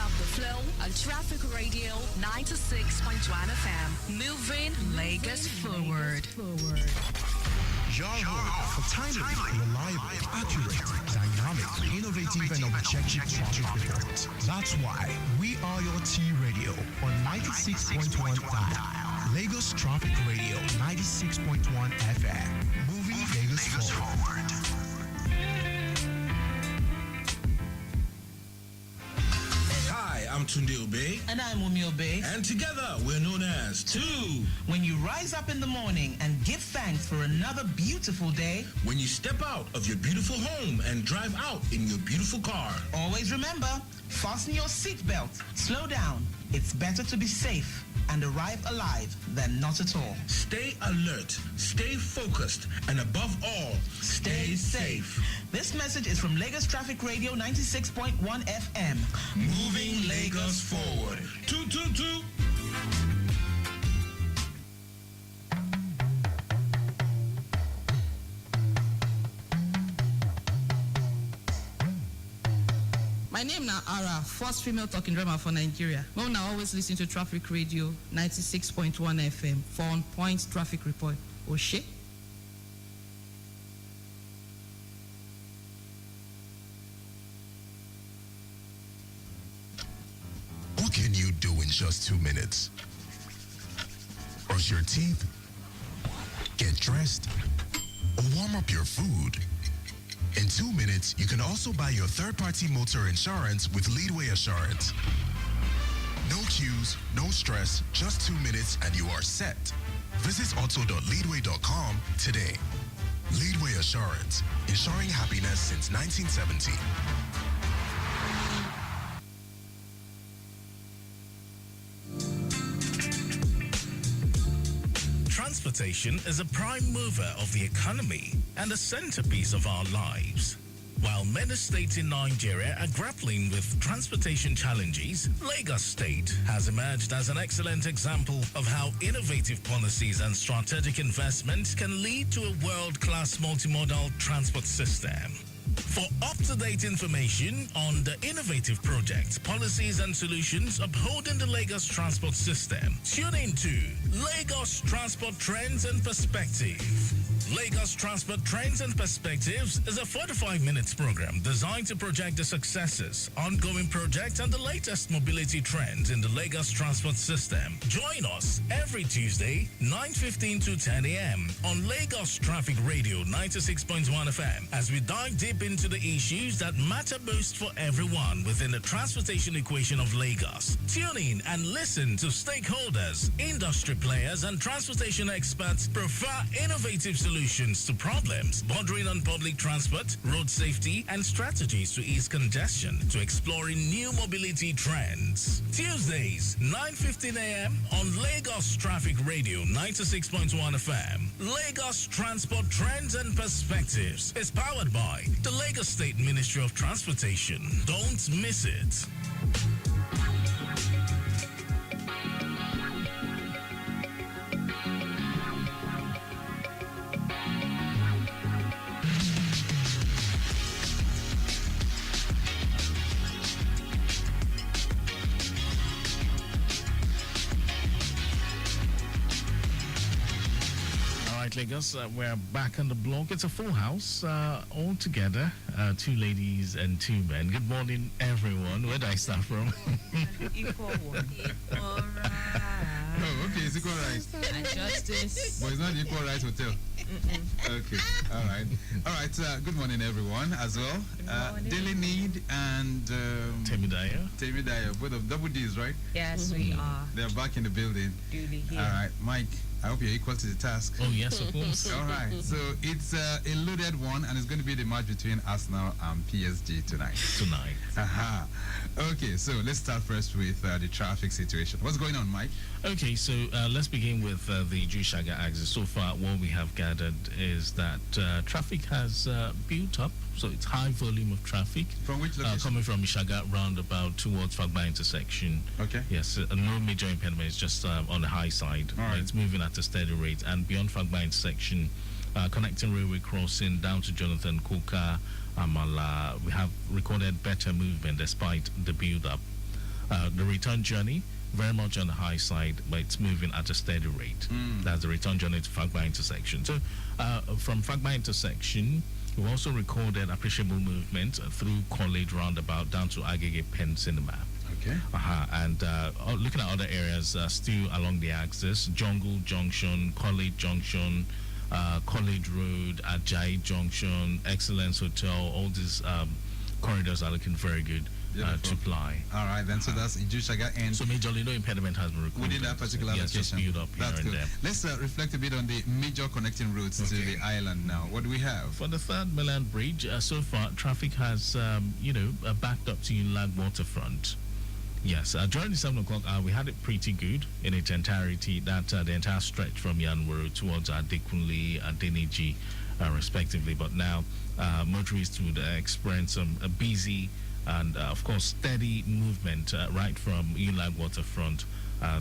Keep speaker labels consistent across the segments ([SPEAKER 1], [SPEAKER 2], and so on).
[SPEAKER 1] up the flow on Traffic Radio 96.1 FM. Moving Lagos forward.
[SPEAKER 2] Your home for timely, reliable, accurate, dynamic, innovative, and objective traffic reports. That's why we are your T Radio on 96.1 dial. Lagos Traffic Radio 96.1 FM. Moving Lagos forward.
[SPEAKER 3] Hi, I'm Tunde Obey.
[SPEAKER 4] And I'm Umi Obey.
[SPEAKER 3] And together we're known as Two.
[SPEAKER 4] When you rise up in the morning and give thanks for another beautiful day.
[SPEAKER 3] When you step out of your beautiful home and drive out in your beautiful car.
[SPEAKER 4] Always remember, fasten your seatbelt. Slow down. It's better to be safe and arrive alive than not at all.
[SPEAKER 3] Stay alert, stay focused, and above all, stay safe.
[SPEAKER 4] This message is from Lagos Traffic Radio 96.1 FM.
[SPEAKER 3] Moving Lagos forward. 222.
[SPEAKER 5] My name na Ara, first female talking drama for Nigeria. Mom now always listen to Traffic Radio 96.1 FM for on point traffic report. Oshe.
[SPEAKER 2] What can you do in just 2 minutes? Brush your teeth, get dressed, or warm up your food. In 2 minutes, you can also buy your third-party motor insurance with Leadway Assurance. No queues, no stress, just 2 minutes and you are set. Visit auto.leadway.com today. Leadway Assurance, ensuring happiness since 1970.
[SPEAKER 6] Transportation is a prime mover of the economy and a centerpiece of our lives. While many states in Nigeria are grappling with transportation challenges, Lagos State has emerged as an excellent example of how innovative policies and strategic investments can lead to a world-class multimodal transport system. For up-to-date information on the innovative projects, policies, and solutions upholding the Lagos transport system, tune in to Lagos Transport Trends and Perspective. Lagos Transport Trends and Perspectives is a 45-minute program designed to project the successes, ongoing projects, and the latest mobility trends in the Lagos transport system. Join us every Tuesday, 9:15 to 10 a.m. on Lagos Traffic Radio 96.1 FM as we dive deep into the issues that matter most for everyone within the transportation equation of Lagos. Tune in and listen to stakeholders, industry players, and transportation experts prefer innovative solutions to problems bordering on public transport, road safety, and strategies to ease congestion, to exploring new mobility trends. Tuesdays, 9:15 a.m. on Lagos Traffic Radio 96.1 FM. Lagos Transport Trends and Perspectives is powered by the Lagos State Ministry of Transportation. Don't miss it. Lagos, we're back on the block. It's a full house all together, 2 ladies and 2 men. Good morning, everyone. Where do I start from?
[SPEAKER 5] Equal one.
[SPEAKER 7] Oh, okay, it's equal rights.
[SPEAKER 5] And justice.
[SPEAKER 7] But it's not the Equal Rights Hotel. Okay, all right. All right, good morning, everyone, as well. Daily Need and Temidayo, both of double D's, right?
[SPEAKER 5] Yes, we are.
[SPEAKER 7] They're back in the building.
[SPEAKER 5] Duly here.
[SPEAKER 7] All right, Mike, I hope you're equal to the task.
[SPEAKER 6] Oh, yes, of course.
[SPEAKER 7] All right, so it's a loaded one, and it's going to be the match between Arsenal and PSG tonight. Aha. Okay, so let's start first with the traffic situation. What's going on, Mike?
[SPEAKER 6] Okay, so let's begin with the Jushaga axis. So far, what we have gathered is that traffic has built up. So it's high volume of traffic.
[SPEAKER 7] From which location?
[SPEAKER 6] Coming from Ishaga roundabout towards Fagba intersection.
[SPEAKER 7] Okay.
[SPEAKER 6] Yes, no major impediment. It's just on the high side.
[SPEAKER 7] All right.
[SPEAKER 6] It's moving at a steady rate. And beyond Fagba intersection, connecting railway crossing down to Jonathan Kuka, Amala, we have recorded better movement despite the build-up. The return journey, very much on the high side, but it's moving at a steady rate. That's the return journey to Fagba intersection. So from Fagba intersection, we've also recorded appreciable movement through College Roundabout down to Agege Pen Cinema.
[SPEAKER 7] Okay.
[SPEAKER 6] And looking at other areas still along the axis, Jungle Junction, College Junction, College Road, Ajayi Junction, Excellence Hotel, all these corridors are looking very good to fly.
[SPEAKER 7] All right, then. So that's Ijushaga and
[SPEAKER 6] so majorly no impediment has been recorded
[SPEAKER 7] within that particular
[SPEAKER 6] yes,
[SPEAKER 7] location.
[SPEAKER 6] Just build up here
[SPEAKER 7] That's
[SPEAKER 6] and
[SPEAKER 7] good.
[SPEAKER 6] there.
[SPEAKER 7] Let's reflect a bit on the major connecting routes to the island now. What do we have?
[SPEAKER 6] For the third mainland bridge, so far traffic has backed up to Unilag Waterfront. Yes, during the 7 o'clock hour, we had it pretty good in its entirety. That the entire stretch from Yanwuru towards Adekunle, Adeniji, respectively. But now, motorists would experience some busy and, of course, steady movement right from Unilag Waterfront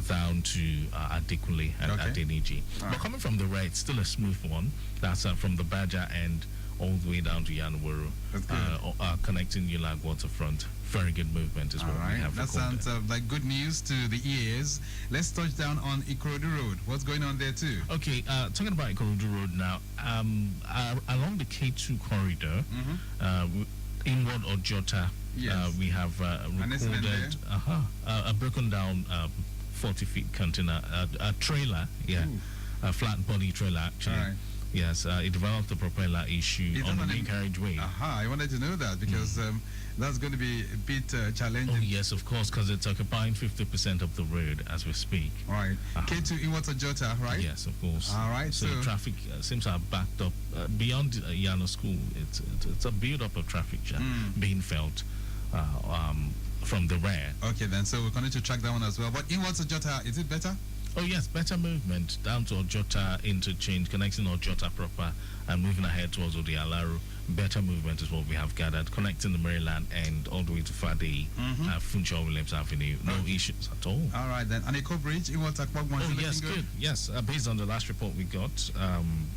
[SPEAKER 6] down to Adekunle and Adeniji. But coming from the right, it's still a smooth one. That's from the Baja end all the way down to Yanwuru, connecting Unilag Waterfront. Very good movement is what we have.
[SPEAKER 7] That sounds like good news to the ears. Let's touch down on Ikorodu Road. What's going on there too?
[SPEAKER 6] Okay, talking about Ikorodu Road now, along the K2 corridor, inward Ojota, we have recorded a broken down 40 feet container, a trailer, a flat body trailer actually. Yes, it developed a propeller issue on the main carriageway.
[SPEAKER 7] I wanted to know that because that's going to be a bit challenging.
[SPEAKER 6] Oh, yes, of course, because it's occupying 50% of the road as we speak.
[SPEAKER 7] All right. K2 in Jota, right?
[SPEAKER 6] Yes, of course.
[SPEAKER 7] All right.
[SPEAKER 6] So traffic seems to have backed up beyond Yano School. It's a build-up of traffic being felt from the rear.
[SPEAKER 7] Okay, then. So we're going to track that one as well. But in Jota, is it better?
[SPEAKER 6] Oh, yes, better movement down to Ojota interchange, connecting Ojota proper and moving ahead towards Odialaru. Better movement is what we have gathered, connecting the Maryland end all the way to Fadi, Funchal Williams Avenue. No issues at all.
[SPEAKER 7] All right, then. And Eco Bridge, in
[SPEAKER 6] yes, good. Yes, based on the last report we got,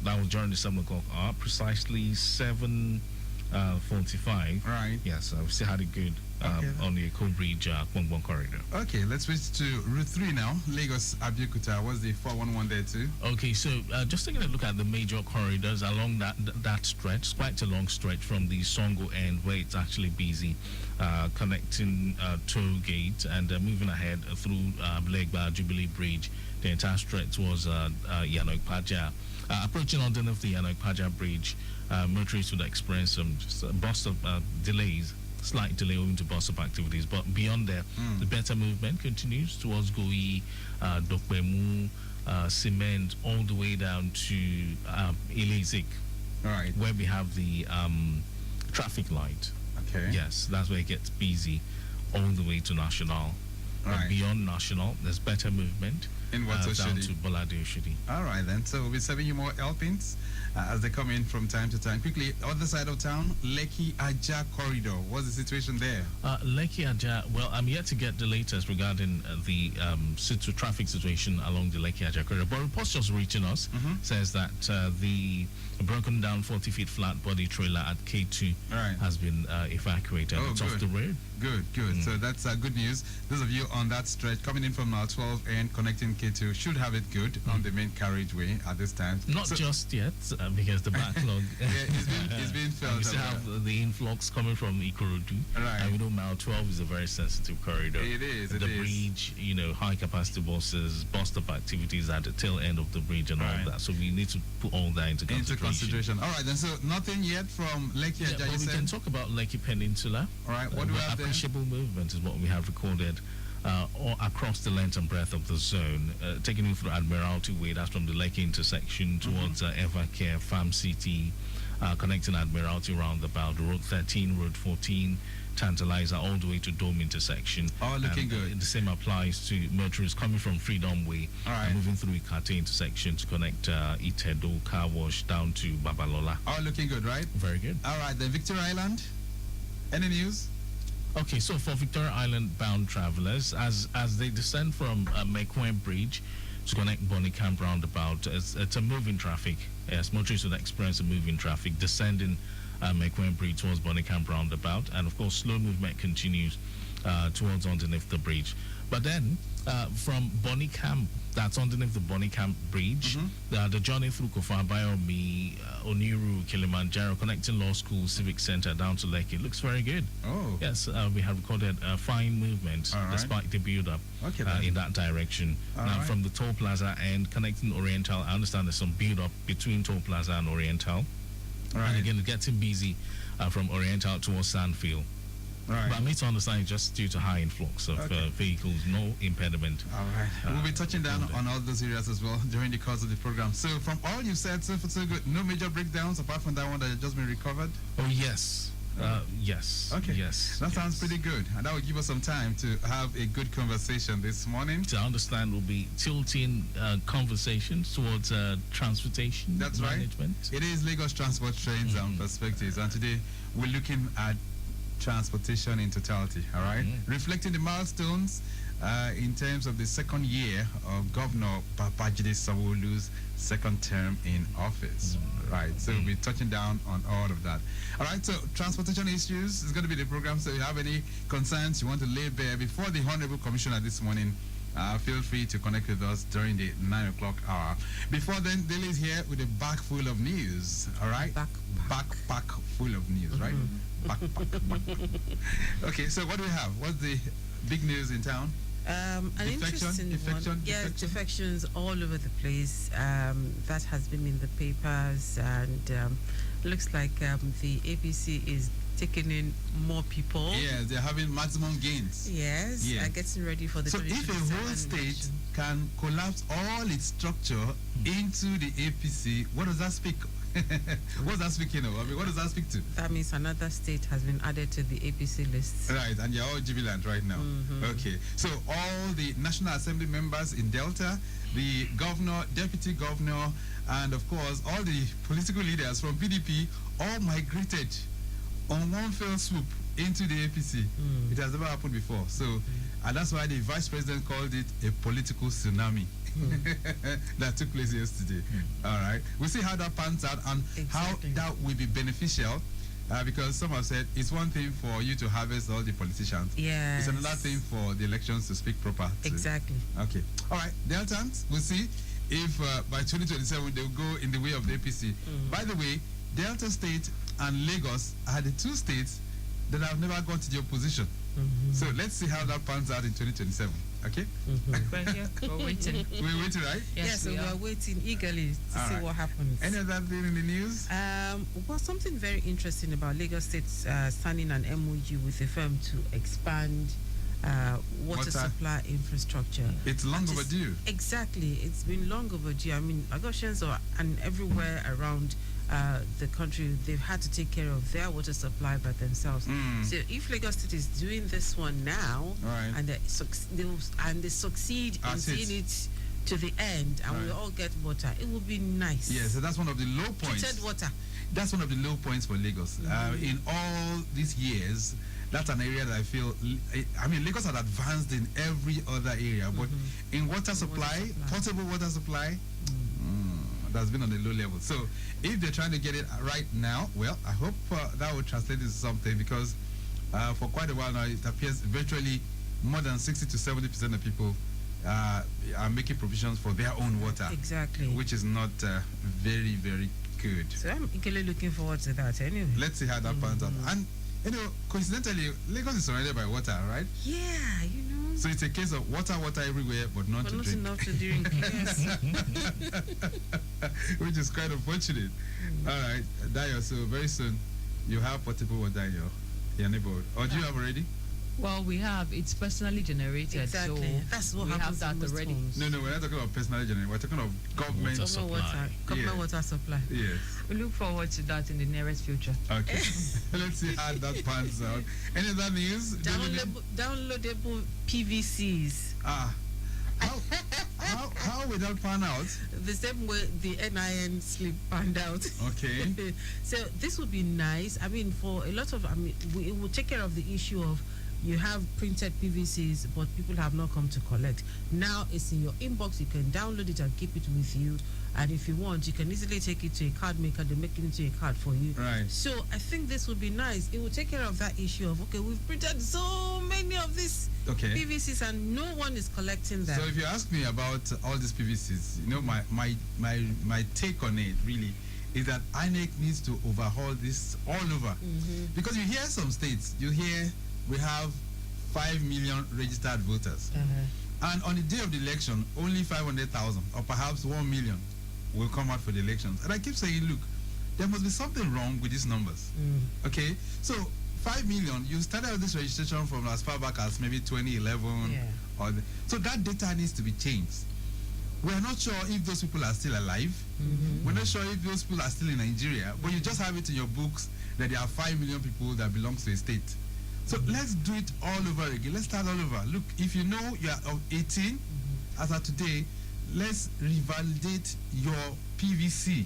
[SPEAKER 6] that was during the 7 o'clock hour, precisely 7:45.
[SPEAKER 7] Right.
[SPEAKER 6] Yes, we still had it good. On the Eco Bridge Kwongbon corridor.
[SPEAKER 7] Okay, let's switch to Route 3 now. Lagos Abeokuta. What's the 411 there too?
[SPEAKER 6] Okay, so just taking a look at the major corridors along that stretch. It's quite a long stretch from the Songo end where it's actually busy, connecting toll gate and moving ahead through Legba Jubilee Bridge. The entire stretch was Yanokpaja. Approaching underneath the Yanokpaja Bridge, motorists would experience some bus of delays. Slight delay owing to bus up activities, but beyond there, the better movement continues towards Goi, Dokbemu, Cement, all the way down to Ilezik, where we have the traffic light.
[SPEAKER 7] Okay.
[SPEAKER 6] Yes, that's where it gets busy, all the way to National. But beyond National, there's better movement.
[SPEAKER 7] In
[SPEAKER 6] down to Bolade Oshodi.
[SPEAKER 7] All right, then. So we'll be serving you more helpings as they come in from time to time. Quickly, other side of town, Lekki Aja corridor. What's the situation there?
[SPEAKER 6] Lekki Aja, well, I'm yet to get the latest regarding the traffic situation along the Lekki Aja corridor. But reports just reaching us says that the broken down 40 feet flat body trailer at K2 has been evacuated. It's off the road.
[SPEAKER 7] Good. So that's good news. Those of you on that stretch coming in from 12 and connecting K2 should have it good on the main carriageway at this time.
[SPEAKER 6] Not just yet, because the backlog
[SPEAKER 7] it's been felt.
[SPEAKER 6] We still have the influx coming from Ikorodu. And we know Mile 12 is a very sensitive corridor.
[SPEAKER 7] It is.
[SPEAKER 6] The bridge, high capacity buses, bus stop activities at the tail end of the bridge and all that. So we need to put all that into consideration.
[SPEAKER 7] All right, then. So nothing yet from Lekki Aja.
[SPEAKER 6] But we can talk about Lekki Peninsula.
[SPEAKER 7] All right. What do we have there?
[SPEAKER 6] Appreciable movement is what we have recorded all across the length and breadth of the zone, taking you through Admiralty Way, that's from the Lekki intersection towards Evercare, Farm City, connecting Admiralty roundabout, Road 13, Road 14, Tantalizer, all the way to Dome intersection.
[SPEAKER 7] Oh, looking good.
[SPEAKER 6] The same applies to motorists coming from Freedom Way, moving through Ikate intersection to connect Itedo Car Wash down to Babalola.
[SPEAKER 7] Oh, looking good, right?
[SPEAKER 6] Very good.
[SPEAKER 7] All right, then Victoria Island, any news?
[SPEAKER 6] Okay, so for Victoria Island bound travelers, as they descend from Mekwen Bridge to connect Bonny Camp roundabout, it's a moving traffic. Yes, motorists would experience a moving traffic descending Mekwen Bridge towards Bonny Camp roundabout, and of course slow movement continues towards underneath the bridge. But then from Bonnie Camp, that's underneath the Bonnie Camp Bridge, the journey through Kofabayomi, Oniru, Kilimanjaro, connecting Law School, Civic Center down to Lekki looks very good.
[SPEAKER 7] Oh.
[SPEAKER 6] Yes, we have recorded a fine movement despite the build-up in that direction. Now, from the Toll Plaza and connecting Oriental, I understand there's some build-up between Toll Plaza and Oriental. And again, it's getting busy from Oriental towards Sandfield. But I need to understand it's just due to high influx of vehicles, no impediment.
[SPEAKER 7] All right. We'll be touching down on all those areas as well during the course of the program. So from all you said, so far so good. No major breakdowns apart from that one that has just been recovered?
[SPEAKER 6] Oh, yes. Yes.
[SPEAKER 7] Okay.
[SPEAKER 6] Yes.
[SPEAKER 7] That sounds pretty good. And that will give us some time to have a good conversation this morning.
[SPEAKER 6] To understand, we'll be tilting conversations towards transportation management.
[SPEAKER 7] It is Lagos Transport Trends and Perspectives. And today we're looking at transportation in totality, all right? Reflecting the milestones in terms of the second year of Governor Babajide Sanwo-Olu's second term in office, right? So we'll be touching down on all of that. All right, so transportation issues is going to be the program. So if you have any concerns you want to lay bare before the Honorable Commissioner this morning, feel free to connect with us during the 9 o'clock hour. Before then, Daly is here with a bag full of news, all right? Backpack full of news, right? Backpack. Okay, so what do we have? What's the big news in town?
[SPEAKER 8] An interesting one. Yes, defections all over the place. That has been in the papers, and looks like the APC is taking in more people.
[SPEAKER 7] Yes, they're having maximum gains.
[SPEAKER 8] Yes, getting ready for the.
[SPEAKER 7] So if a whole state can collapse all its structure into the APC, what does that speak? What's that speaking of? I mean, what does that speak to?
[SPEAKER 8] That means another state has been added to the APC list.
[SPEAKER 7] Right, and you're all jubilant right now. Okay, so all the National Assembly members in Delta, the governor, deputy governor, and of course all the political leaders from PDP all migrated on one fell swoop into the APC. It has never happened before. So, and that's why the vice president called it a political tsunami. That took place yesterday. All right, we'll see how that pans out and how that will be beneficial, because some have said it's one thing for you to harvest all the politicians. It's another thing for the elections to speak proper.
[SPEAKER 8] Exactly.
[SPEAKER 7] Okay. All right, Deltans, we'll see if by 2027 they'll go in the way of the APC. By the way, Delta State and Lagos are the two states that have never gone to the opposition. So let's see how that pans out in 2027. Okay?
[SPEAKER 8] We're here. We're waiting.
[SPEAKER 7] We're waiting, right?
[SPEAKER 8] Yes, so we are waiting eagerly to see what happens.
[SPEAKER 7] Any other thing in the news?
[SPEAKER 8] Well, something very interesting about Lagos State signing an MOU with a firm to expand water supply infrastructure.
[SPEAKER 7] It's long overdue.
[SPEAKER 8] Exactly. It's been long overdue. I mean, Lagosians and everywhere around the country, they've had to take care of their water supply by themselves. So if Lagos State is doing this one now, and they succeed in seeing it to the end, and we all get water, it will be nice.
[SPEAKER 7] Yeah, so that's one of the low points.
[SPEAKER 8] Treated water.
[SPEAKER 7] That's one of the low points for Lagos. In all these years, that's an area that I feel, I mean, Lagos had advanced in every other area, but in water supply, potable water supply, that's been on a low level. So if they're trying to get it right now, well, I hope that will translate into something, because for quite a while now, it appears virtually more than 60 to 70% of people are making provisions for their own water.
[SPEAKER 8] Exactly.
[SPEAKER 7] Which is not very, very good.
[SPEAKER 8] So I'm equally looking forward to that anyway.
[SPEAKER 7] Let's see how that pans out. And, you know, coincidentally, Lagos is surrounded by water, right?
[SPEAKER 8] Yeah, you know.
[SPEAKER 7] So it's a case of water everywhere, but not to drink.
[SPEAKER 8] Enough to drink, yes.
[SPEAKER 7] Which is quite unfortunate. All right, Dayo, so very soon you have potable water in your neighborhood. Or do you have already?
[SPEAKER 9] Well, we have. It's personally generated.
[SPEAKER 8] Exactly.
[SPEAKER 9] So
[SPEAKER 8] that's what
[SPEAKER 9] we
[SPEAKER 8] happens
[SPEAKER 9] have that already.
[SPEAKER 7] No, we're not talking about personally generated. We're talking of government
[SPEAKER 6] water supply.
[SPEAKER 8] Government water supply.
[SPEAKER 7] Yes.
[SPEAKER 9] We look forward to that in the nearest future.
[SPEAKER 7] Okay. Let's see how that pans out. Any other news?
[SPEAKER 8] Downloadable PVCs.
[SPEAKER 7] How will that pan out?
[SPEAKER 8] The same way the NIN slip panned out.
[SPEAKER 7] Okay.
[SPEAKER 8] So this would be nice. I mean, for a lot of, it will take care of the issue of you have printed PVCs, but people have not come to collect. Now it's in your inbox. You can download it and keep it with you. And if you want, you can easily take it to a card maker. They make it into a card for you.
[SPEAKER 7] Right.
[SPEAKER 8] So I think this would be nice. It will take care of that issue of, okay, we've printed so many of these PVCs and no one is collecting them.
[SPEAKER 7] So if you ask me about all these PVCs, you know, my take on it really is that INEC needs to overhaul this all over. Because you hear some states, you hear we have 5 million registered voters. And on the day of the election, only 500,000 or perhaps 1 million will come out for the elections. And I keep saying, look, there must be something wrong with these numbers. Okay? So 5 million, you started this registration from as far back as maybe 2011. So that data needs to be changed. We're not sure if those people are still alive. We're not sure if those people are still in Nigeria. But you just have it in your books that there are 5 million people that belong to a state. So let's do it all over again. Let's start all over. Look, if you know you are of 18, as of today, let's revalidate your PVC.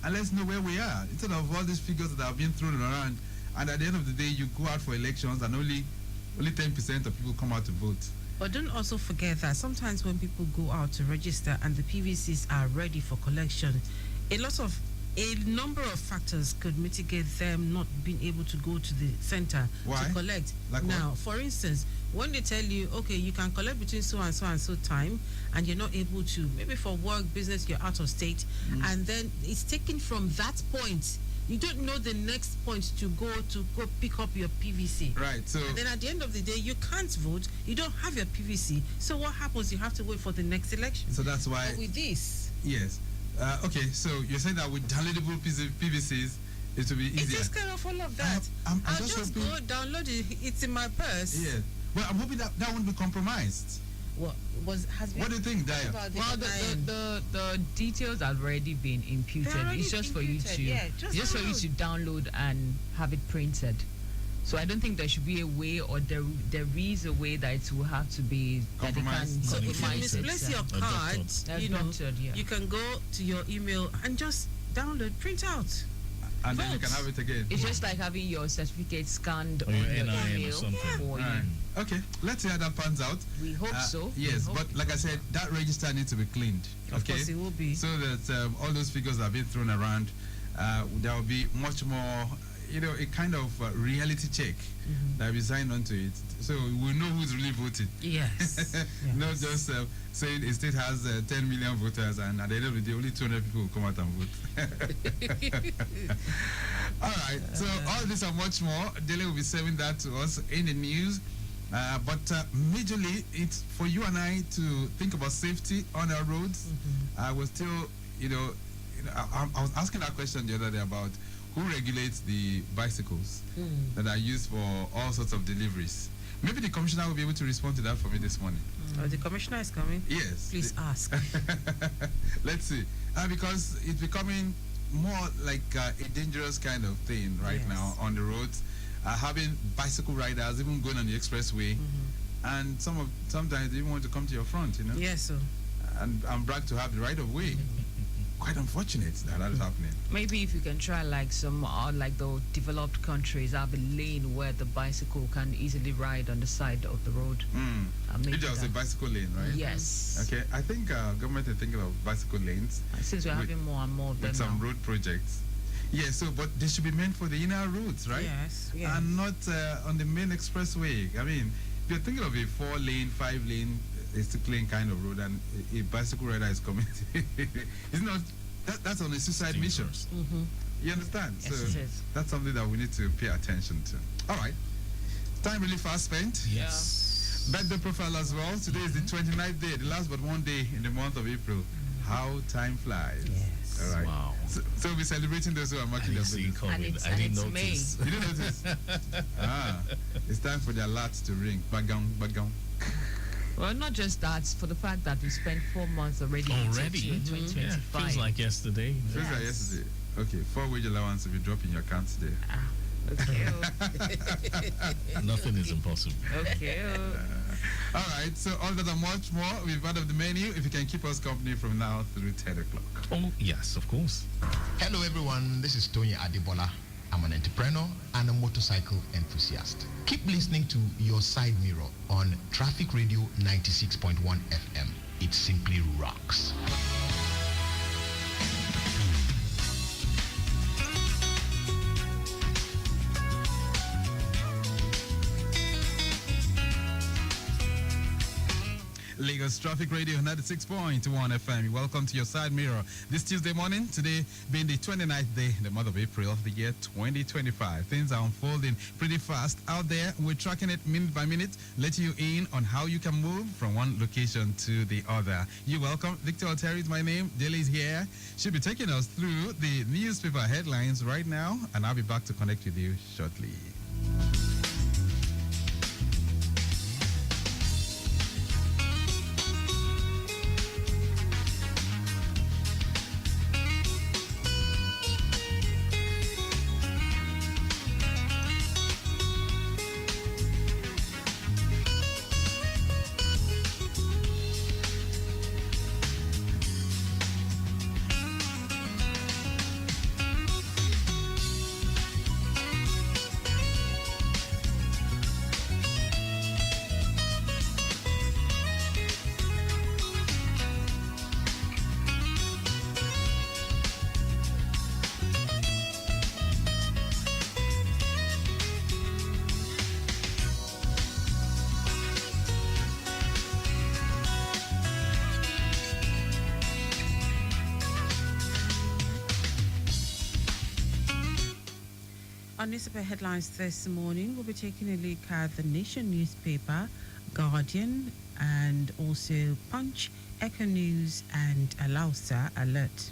[SPEAKER 7] And let's know where we are. Instead of all these figures that have been thrown around, and at the end of the day, you go out for elections and only 10% of people come out to vote.
[SPEAKER 8] But don't also forget that sometimes when people go out to register and the PVCs are ready for collection, a number of factors could mitigate them not being able to go to the center to collect.
[SPEAKER 7] Like
[SPEAKER 8] now,
[SPEAKER 7] what?
[SPEAKER 8] for instance, when they tell you, okay, you can collect between so and so time, and you're not able to, maybe for work, business, you're out of state, and then it's taken from that point. You don't know the next point to go pick up your PVC.
[SPEAKER 7] Right. So
[SPEAKER 8] and then at the end of the day, you can't vote. You don't have your PVC. So what happens? You have to wait for the next election.
[SPEAKER 7] So that's why.
[SPEAKER 8] But with this.
[SPEAKER 7] Yes. Okay. So you're saying that with downloadable PVCs, it will be easier.
[SPEAKER 8] It takes care of all of that. I'll just go download it. It's in my purse.
[SPEAKER 7] Yeah. Well, I'm hoping that won't be compromised.
[SPEAKER 8] What
[SPEAKER 7] do you think, Daya?
[SPEAKER 9] Well, the details have already been imputed. It's just for you to just for you to download and have it printed. So I don't think there should be a way, or there is a way that it will have to be
[SPEAKER 7] compromised.
[SPEAKER 8] So if you misplace your card, you can go to your email and just download, print out.
[SPEAKER 7] And then you can have it again.
[SPEAKER 9] It's just like having your certificate scanned on
[SPEAKER 6] your
[SPEAKER 9] your
[SPEAKER 6] NIN
[SPEAKER 9] email
[SPEAKER 6] or something.
[SPEAKER 9] for you.
[SPEAKER 7] Okay, let's see how that pans out.
[SPEAKER 9] We hope so.
[SPEAKER 7] Yes,
[SPEAKER 9] hope
[SPEAKER 7] but like I said, that register needs to be cleaned.
[SPEAKER 8] Of course it will be.
[SPEAKER 7] So that all those figures that have been thrown around, there will be much more, a kind of reality check that will be signed onto it. So we'll know who's really voting.
[SPEAKER 8] Yes.
[SPEAKER 7] Not just saying a state has 10 million voters and at the end of the day, only 200 people will come out and vote. All right, so all this and much more, Dele will be serving that to us in the news. But majorly, it's for you and I to think about safety on our roads. I was still, I was asking that question the other day about who regulates the bicycles that are used for all sorts of deliveries. Maybe the commissioner will be able to respond to that for me this morning.
[SPEAKER 8] Oh, the commissioner is coming?
[SPEAKER 7] Yes.
[SPEAKER 8] Please ask.
[SPEAKER 7] Let's see. Because it's becoming more like a dangerous kind of thing right now on the roads. Having bicycle riders even going on the expressway, and sometimes they even want to come to your front,
[SPEAKER 8] Yes, sir.
[SPEAKER 7] And brag to have the right of way. Quite unfortunate that is happening.
[SPEAKER 9] Maybe if you can try like some like the developed countries have a lane where the bicycle can easily ride on the side of the road.
[SPEAKER 7] It just a bicycle lane, right?
[SPEAKER 9] Yes.
[SPEAKER 7] Okay, I think government is thinking of bicycle lanes.
[SPEAKER 9] Since we're having more and more of them
[SPEAKER 7] with some
[SPEAKER 9] now.
[SPEAKER 7] road projects. Yeah, so but they should be meant for the inner roads, right?
[SPEAKER 8] Yes.
[SPEAKER 7] And not on the main expressway. I mean, if you're thinking of a 4-lane, 5-lane, a 6-lane kind of road, and a bicycle rider is coming, it's not. That's on a suicide mission. You understand?
[SPEAKER 9] Yes,
[SPEAKER 7] so
[SPEAKER 9] it is.
[SPEAKER 7] that's something that we need to pay attention to. All right, time really fast spent.
[SPEAKER 6] Yes.
[SPEAKER 7] Birthday profile as well. Today is the 29th day, the last but one day in the month of April. How time flies.
[SPEAKER 8] Yes.
[SPEAKER 7] All right.
[SPEAKER 6] Wow.
[SPEAKER 7] So we'll be celebrating those who are marking their birthdays.
[SPEAKER 6] I didn't notice.
[SPEAKER 7] You didn't notice? It's time for the alerts to ring. Bagong, bagong.
[SPEAKER 9] Well, not just that, for the fact that we spent 4 months already.
[SPEAKER 6] Already?
[SPEAKER 9] In 2025.
[SPEAKER 6] Feels like yesterday.
[SPEAKER 7] Feels like yesterday. Okay, 4 wage allowance will be dropping your account today.
[SPEAKER 9] Okay.
[SPEAKER 6] Nothing is impossible.
[SPEAKER 9] Okay.
[SPEAKER 7] All right, so all that and much more, we've out of the menu. If you can keep us company from now through 10 o'clock.
[SPEAKER 6] Oh, yes, of course.
[SPEAKER 2] Hello everyone, this is Tony Adibola. I'm an entrepreneur and a motorcycle enthusiast. Keep listening to Your Side Mirror on Traffic Radio 96.1 FM. It simply rocks.
[SPEAKER 7] Lagos Traffic Radio 96.1 FM. Welcome to Your Side Mirror. This Tuesday morning, today being the 29th day, the month of April of the year 2025. Things are unfolding pretty fast out there. We're tracking it minute by minute, letting you in on how you can move from one location to the other. You're welcome. Victor Oteri is my name. Daly is here. She'll be taking us through the newspaper headlines right now, and I'll be back to connect with you shortly.
[SPEAKER 8] On newspaper headlines this morning, we'll be taking a look at the Nation newspaper, Guardian, and also Punch, Echo News, and Alausa Alert.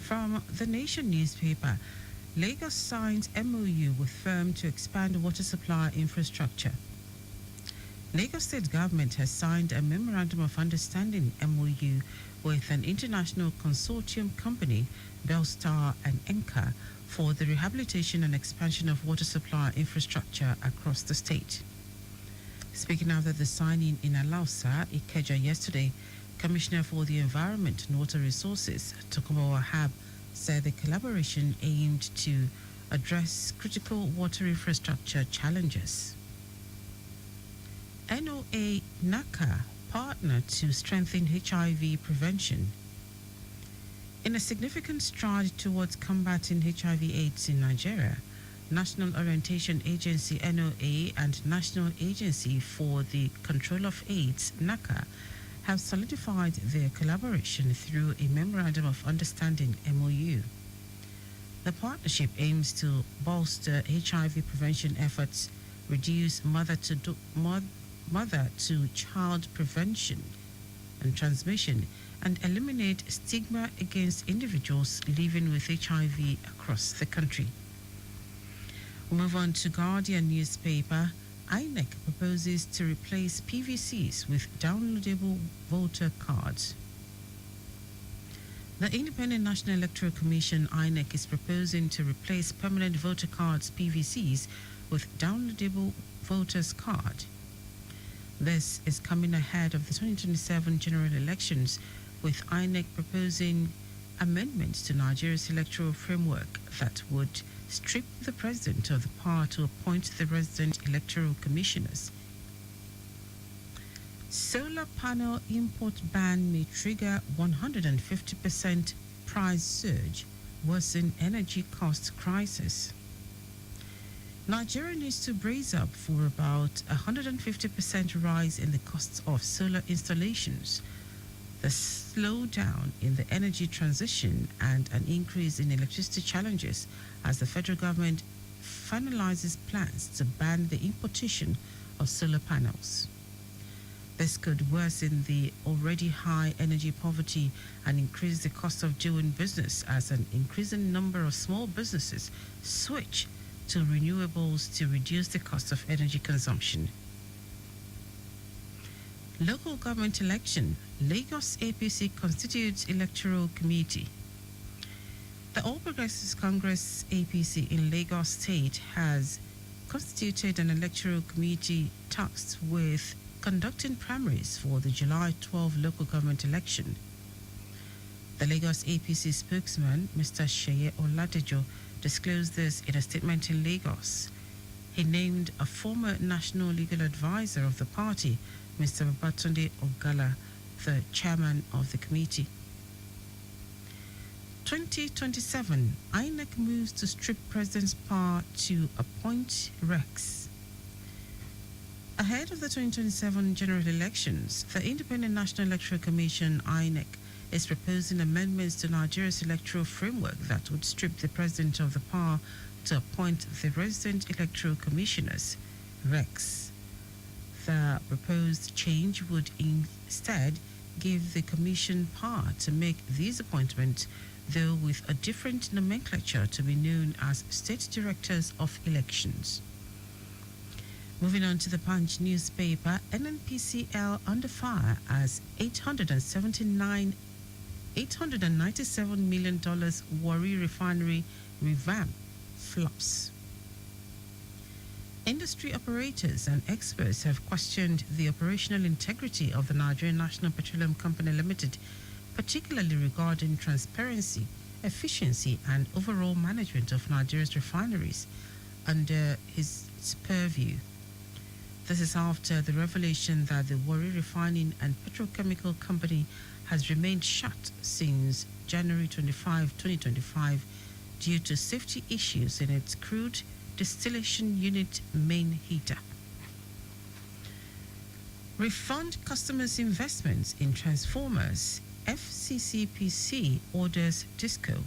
[SPEAKER 8] From the Nation newspaper, Lagos signs MOU with firm to expand water supply infrastructure. Lagos State Government has signed a Memorandum of Understanding MOU with an international consortium company, Belstar and Enka, for the rehabilitation and expansion of water supply infrastructure across the state. Speaking after the signing in Alausa, Ikeja yesterday, Commissioner for the Environment and Water Resources, Tokumo Wahab, said the collaboration aimed to address critical water infrastructure challenges. NOA NACA partner to strengthen HIV prevention. In a significant stride towards combating HIV/AIDS in Nigeria, National Orientation Agency NOA and National Agency for the Control of AIDS NACA have solidified their collaboration through a Memorandum of Understanding MOU. The partnership aims to bolster HIV prevention efforts, reduce mother-to-child prevention and transmission, and eliminate stigma against individuals living with HIV across the country. We move on to Guardian newspaper. INEC proposes to replace PVCs with downloadable voter cards. The Independent National Electoral Commission, INEC, is proposing to replace permanent voter cards, PVCs, with downloadable voters card. This is coming ahead of the 2027 general elections, with INEC proposing amendments to Nigeria's electoral framework that would strip the president of the power to appoint the resident electoral commissioners. Solar panel import ban may trigger 150% price surge, worsen energy cost crisis. Nigeria needs to brace up for about 150% rise in the costs of solar installations, the slowdown in the energy transition, and an increase in electricity challenges as the federal government finalizes plans to ban the importation of solar panels. This could worsen the already high energy poverty and increase the cost of doing business as an increasing number of small businesses switch to renewables to reduce the cost of energy consumption. Local government election. Lagos APC constitutes electoral committee. The All Progressives Congress APC in Lagos State has constituted an electoral committee tasked with conducting primaries for the July 12 local government election. The Lagos APC spokesman, Mr. Sheye Oladejo, disclosed this in a statement in Lagos. He named a former national legal advisor of the party, Mr. Babatunde Ogala, the chairman of the committee. 2027, INEC moves to strip president's power to appoint Rex. Ahead of the 2027 general elections, the Independent National Electoral Commission, INEC, is proposing amendments to Nigeria's electoral framework that would strip the president of the power to appoint the resident electoral commissioners, RECs. The proposed change would instead give the commission power to make these appointments, though with a different nomenclature to be known as State Directors of Elections. Moving on to the Punch newspaper, NNPCL under fire as $897 million Warri refinery revamp flops. Industry operators and experts have questioned the operational integrity of the Nigerian National Petroleum Company Limited, particularly regarding transparency, efficiency, and overall management of Nigeria's refineries under his purview. This is after the revelation that the Warri Refining and Petrochemical Company has remained shut since January 25, 2025 due to safety issues in its crude distillation unit main heater. Refund customers' investments in transformers. FCCPC orders DISCO.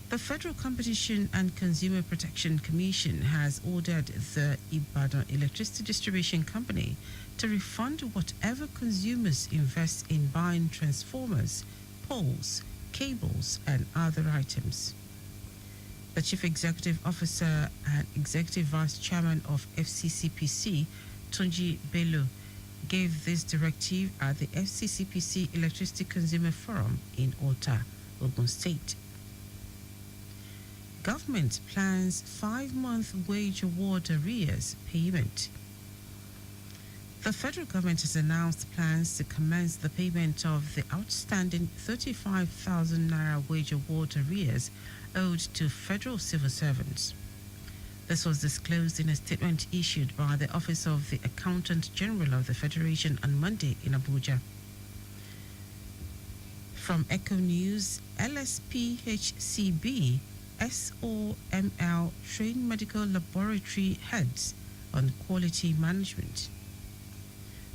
[SPEAKER 8] The Federal Competition and Consumer Protection Commission has ordered the Ibadan Electricity Distribution Company to refund whatever consumers invest in buying transformers, poles, cables, and other items. The Chief Executive Officer and Executive Vice Chairman of FCCPC, Tunji Bello, gave this directive at the FCCPC Electricity Consumer Forum in Ota, Ogun State. Government plans 5-month wage award arrears payment. The federal government has announced plans to commence the payment of the outstanding 35,000 naira wage award arrears owed to federal civil servants. This was disclosed in a statement issued by the Office of the Accountant General of the Federation on Monday in Abuja. From Echo News, LSPHCB SOML trained medical laboratory heads on quality management.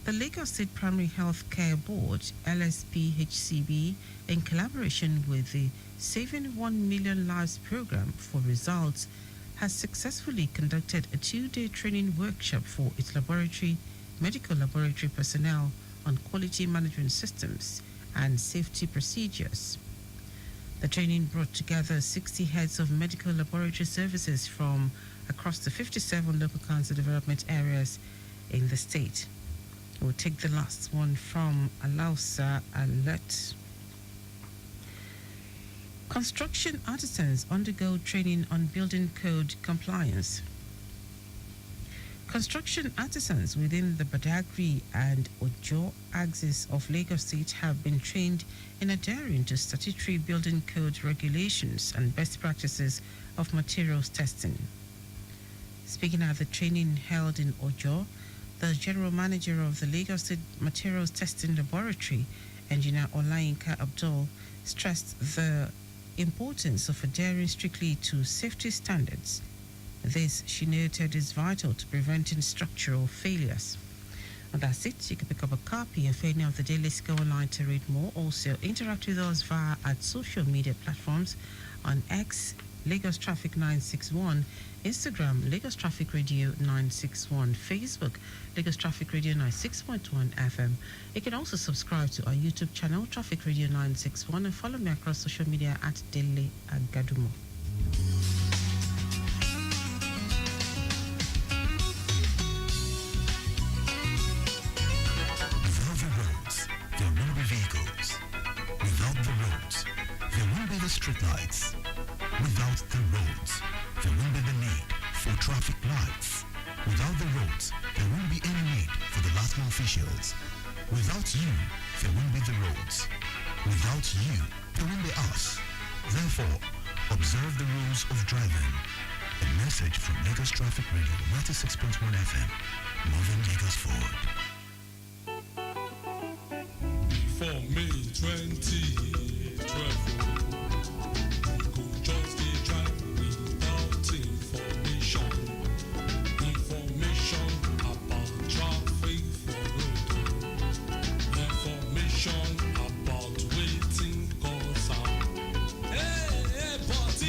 [SPEAKER 8] The Lagos State Primary Health Care Board, LSPHCB, in collaboration with the Saving 1 Million Lives program for results, has successfully conducted a 2-day training workshop for its medical laboratory personnel on quality management systems and safety procedures. The training brought together 60 heads of medical laboratory services from across the 57 local council development areas in the state. We'll take the last one from Alausa Alert. Construction artisans undergo training on building code compliance. Construction artisans within the Badagry and Ojo axis of Lagos State have been trained in adhering to statutory building code regulations and best practices of materials testing. Speaking at the training held in Ojo, the general manager of the Lagos State Materials Testing Laboratory, Engineer Olayinka Abdul, stressed the importance of adhering strictly to safety standards. This, she noted, is vital to preventing structural failures. And that's it. You can pick up a copy of any of the daily Score Online to read more. Also, interact with us via our social media platforms on X, Lagos Traffic 961, Instagram, Lagos Traffic Radio 961, Facebook, Lagos Traffic Radio 96.1 FM. You can also subscribe to our YouTube channel, Traffic Radio 961, and follow me across social media at Dele Agadumo.
[SPEAKER 2] Without the roads, there won't be vehicles. Without the roads, there won't be the streetlights. Without the roads, there won't be the need for traffic lights. Without the roads, there won't be any need for the last mile officials. Without you, there won't be the roads. Without you, there won't be us. Therefore, Observe the rules of driving. A message from Lagos Traffic Radio 96.1 FM. Moving Lagos forward.
[SPEAKER 10] For May 2012, go just a drive without information. Information about traffic for road. Information about waiting cars out. Hey, but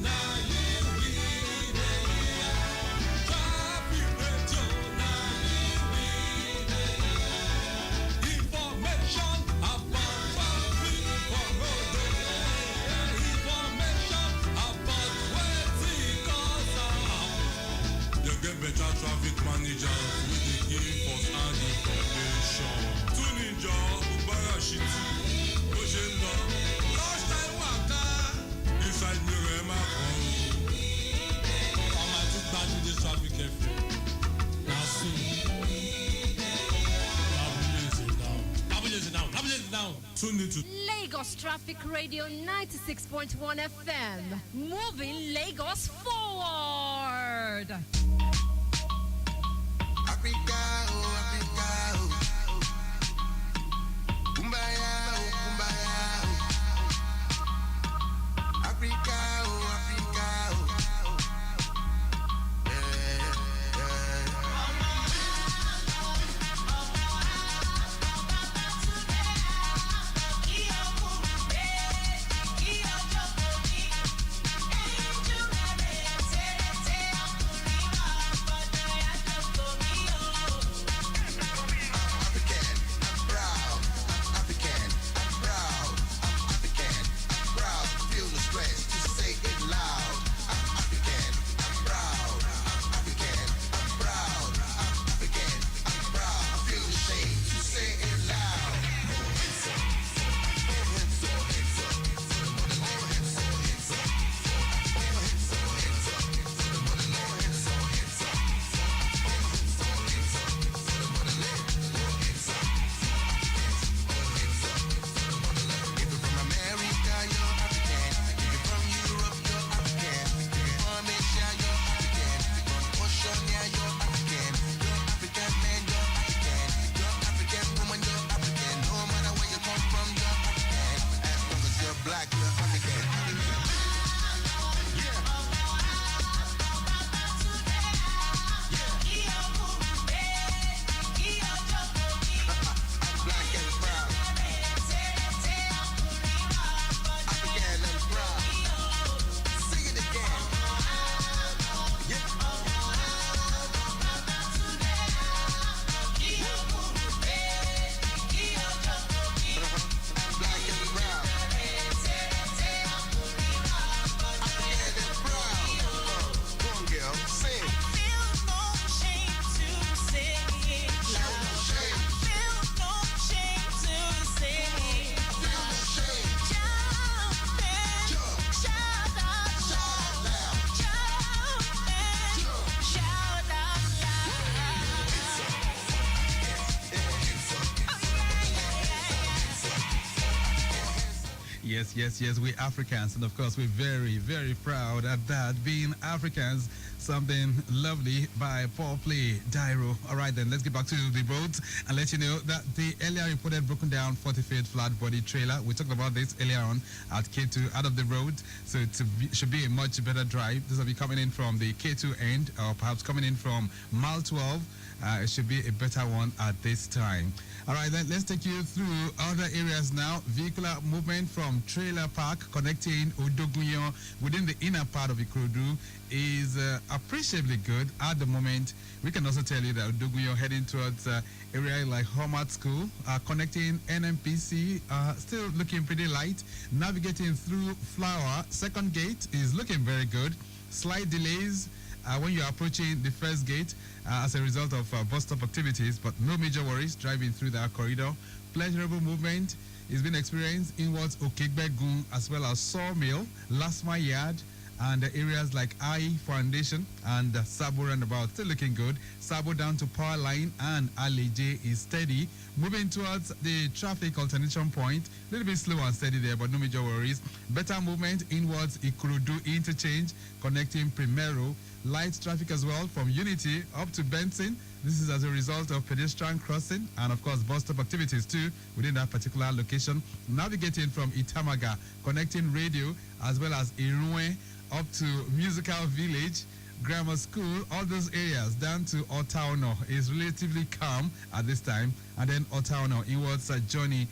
[SPEAKER 10] now you read traffic radio, now you read information about traffic for road. Information about waiting cars out. You get better traffic managers with the infos and information. Tune in, job, Barashiti, Ojenda, last time waka, inside mirror my phone. I'm at it back with the traffic FM. Now soon. Have it down. Tune in to
[SPEAKER 11] Lagos Traffic Radio 96.1 FM. Moving Lagos forward.
[SPEAKER 12] Africa, oh Africa, oh. Kumbaya, oh Kumbaya, oh. Africa, oh Africa, oh.
[SPEAKER 7] Yes, we Africans, and of course we're very, very proud at that, being Africans. Something lovely by Paul Play, Dairo. All right, then let's get back to the roads and let you know that the earlier reported broken down 40-feet flat body trailer, we talked about this earlier on at K2 out of the road, so it should be a much better drive. This will be coming in from the K2 end, or perhaps coming in from mile 12. It should be a better one at this time. All right, then let's take you through other areas now. Vehicular movement from Trailer Park connecting Odogunyo within the inner part of Ikorodu is appreciably good at the moment. We can also tell you that Odogunyo heading towards area like Homat School, connecting NMPC, still looking pretty light. Navigating through Flower, second gate is looking very good. Slight delays when you're approaching the first gate as a result of bus stop activities, but no major worries driving through that corridor. Pleasurable movement is being experienced inwards Okegbegun as well as Sawmill, Lasma Yard, and areas like I Foundation and Sabo Roundabout still looking good. Sabo down to Power Line and Aleje is steady. Moving towards the traffic alternation point, a little bit slow and steady there, but no major worries. Better movement inwards Ikurudu interchange connecting Primero. Light traffic as well from Unity up to Benson. This is as a result of pedestrian crossing and, of course, bus stop activities too within that particular location. Navigating from Itamaga, connecting Radio as well as Irunwe up to Musical Village, Grammar School, all those areas down to Otaono is relatively calm at this time. And then Otaono inwards Johnny,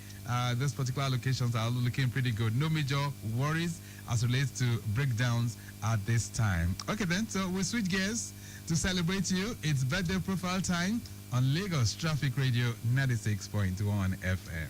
[SPEAKER 7] those particular locations are looking pretty good. No major worries as relates to breakdowns at this time. Okay then, so we switch gears to celebrate you. It's birthday profile time on Lagos Traffic Radio 96.1 FM.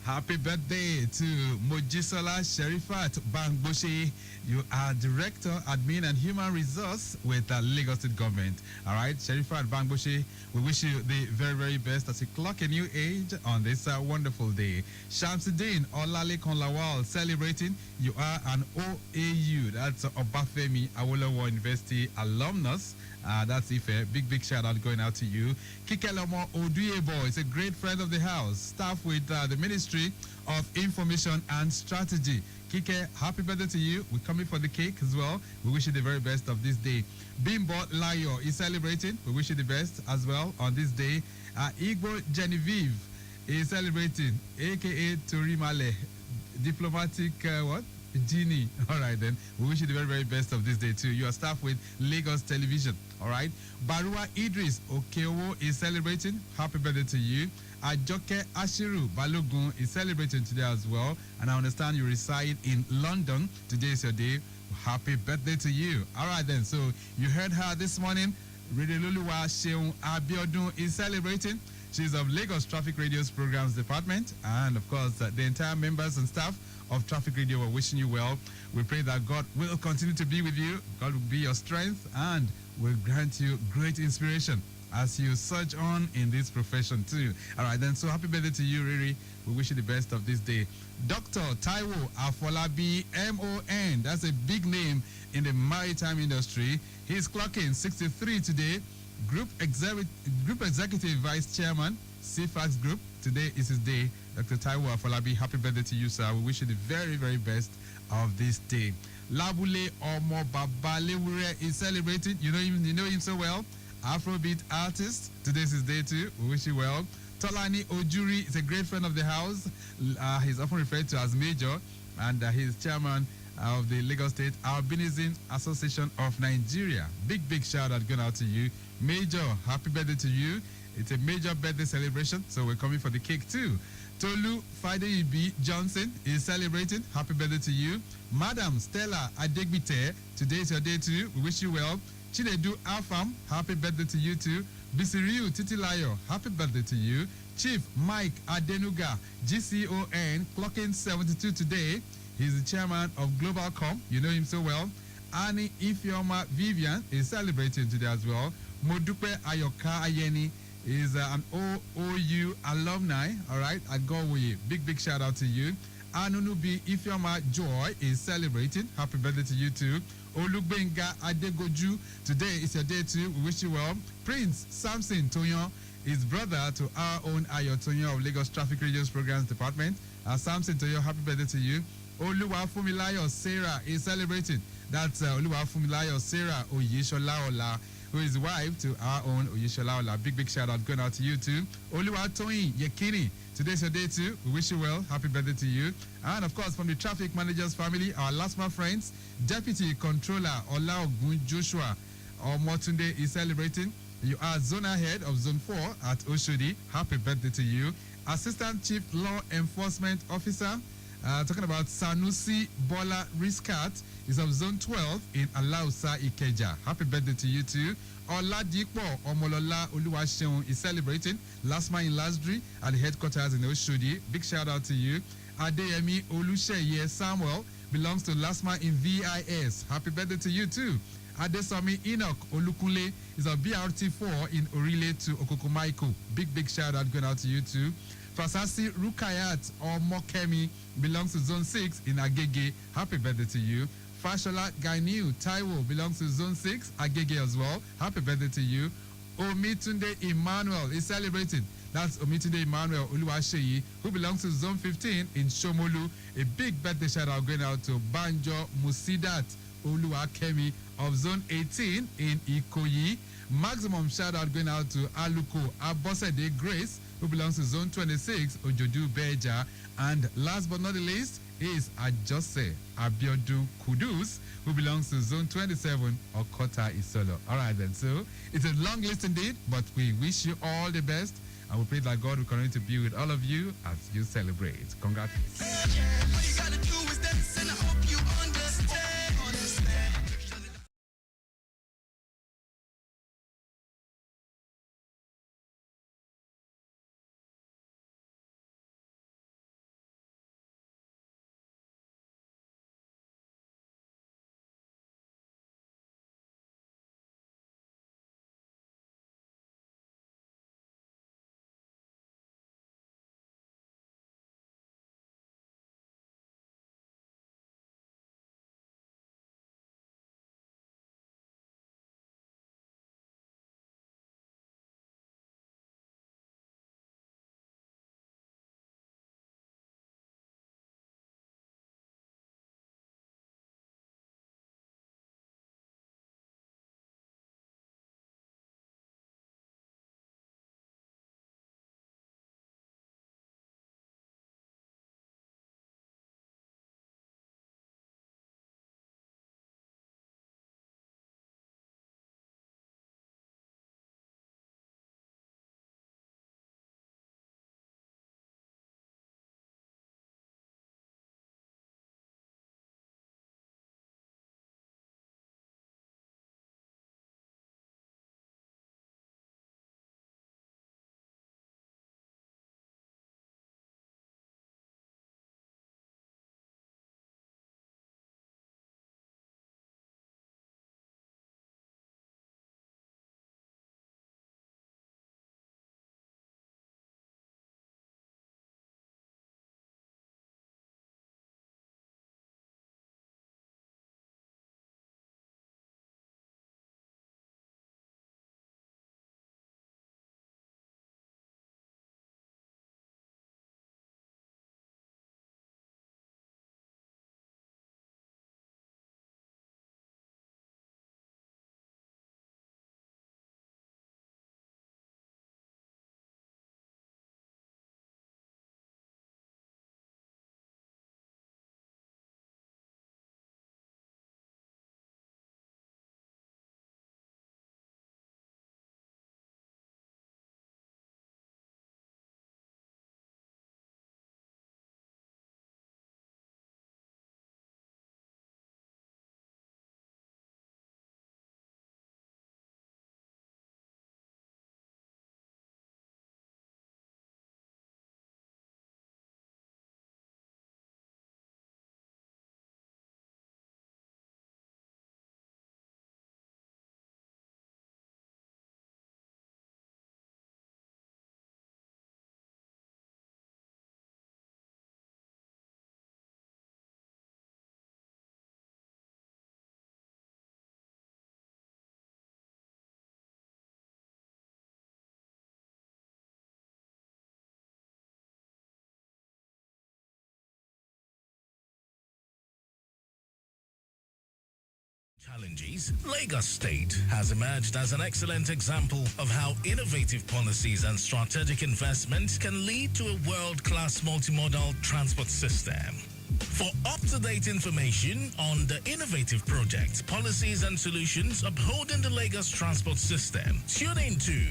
[SPEAKER 7] Happy birthday to Mojisola Sherifat Bangboshe. You are Director, Admin and Human Resource with the Lagos State Government. All right, Sherifat Bangboshe, we wish you the very, very best as you clock a new age on this wonderful day. Shamsuddin Olalekon Lawal celebrating. You are an OAU, that's Obafemi Awolowo University alumnus. That's Ife. Big shout out going out to you. Kikelomo Oduyebo is a great friend of the house. Staff with the Ministry of Information and Strategy. Kike, happy birthday to you. We're coming for the cake as well. We wish you the very best of this day. Bimbo Layo is celebrating. We wish you the best as well on this day. Igbo Genevieve is celebrating, aka Torimale. Diplomatic what? Genie. All right, then. We wish you the very, very best of this day, too. You are staff with Lagos Television. All right. Barua Idris Okeowo is celebrating. Happy birthday to you. Ajoke Ashiru Balogun is celebrating today as well. And I understand you reside in London. Today is your day. Happy birthday to you. All right, then. So you heard her this morning. Ridiluluwa Sheung Abiodun is celebrating. She's of Lagos Traffic Radio's Programs Department. And, of course, the entire members and staff of Traffic Radio are wishing you well. We pray that God will continue to be with you. God will be your strength and will grant you great inspiration as you surge on in this profession too. All right, then. So happy birthday to you, Riri. We wish you the best of this day. Dr. Taiwo Afolabi, MON. That's a big name in the maritime industry. He's clocking 63 today. Group Executive Vice Chairman, CFAX Group. Today is his day. Dr. Taiwo Afolabi, happy birthday to you, sir. We wish you the very, very best of this day. Labule Omo Babalewure is celebrating. You know him so well. Afrobeat artist. Today's his day too. We wish you well. Tolani Ojuri is a great friend of the house. He's often referred to as Major, and he's chairman of the Lagos State Albinism Association of Nigeria. Big shout out going out to you. Major, happy birthday to you. It's a major birthday celebration, so we're coming for the cake too. Tolu Fadeyibi Johnson is celebrating. Happy birthday to you. Madam Stella Adegbite, today is your day too. We wish you well. Chinedu Afam, happy birthday to you too. Bisiriu Titilayo, happy birthday to you. Chief Mike Adenuga, GCON, clocking 72 today. He's the chairman of Globalcom. You know him so well. Annie Ifeoma Vivian is celebrating today as well. Modupe Ayoka Ayeni is an OOU alumni, all right, at Galway. Big shout out to you. Anunubi Ifeoma Joy is celebrating. Happy birthday to you too. Olugbenga Adegoju, today is your day too. We wish you well. Prince Samson Tonyo is brother to our own Ayo Tonyo of Lagos Traffic Radio's Programs Department. Samson Tonyo, happy birthday to you. Oluwafumilayo Sarah is celebrating. That's Oluwafumilayo Sarah Oyesholaola, who is wife to our own Oyesholaola. Big shout out going out to you too. Oluwatoyin Yekini, today's your day too. We wish you well. Happy birthday to you. And of course, from the traffic managers family, our LASMA friends, Deputy Controller Olaogun Joshua Omotunde is celebrating. You are Zona Head of Zone 4 at Oshodi. Happy birthday to you. Assistant Chief Law Enforcement Officer, talking about Sanusi Bola Riskat, is of Zone 12 in Alausa Ikeja. Happy birthday to you too. Oladipo Omolola Oluwaseun is celebrating. Last man in Lasdri at the headquarters in Oshodi. Big shout out to you. Adeyemi Olusheye Samuel belongs to Last man in VIS. Happy birthday to you too. Adesomi Enoch Olukunle is of BRT4 in Orile to Okokomaiko. Big shout out going out to you too. Fasasi Rukayat or Mokemi belongs to Zone 6 in Agege. Happy birthday to you. Fashola Gainiu Taiwo belongs to Zone 6, Agege as well. Happy birthday to you. Omitunde Emmanuel is celebrating. That's Omitunde Emmanuel Uluwasheyi, who belongs to Zone 15 in Shomolu. A big birthday shout out going out to Banjo Musidat Uluwakemi of Zone 18 in Ikoyi. Maximum shout out going out to Aluko Abosede Grace, who belongs to Zone 26, Ojodu Beja. And last but not the least is Ajose Abiodun Kudus, who belongs to Zone 27, Okota Isolo. All right then, so it's a long list indeed, but we wish you all the best, and we pray that God will continue to be with all of you as you celebrate. Congratulations.
[SPEAKER 12] All you gotta do is dance, and I hope you understand.
[SPEAKER 6] Challenges, Lagos State has emerged as an excellent example of how innovative policies and strategic investments can lead to a world-class multimodal transport system. For up-to-date information on the innovative projects, policies and solutions upholding the Lagos transport system, tune in to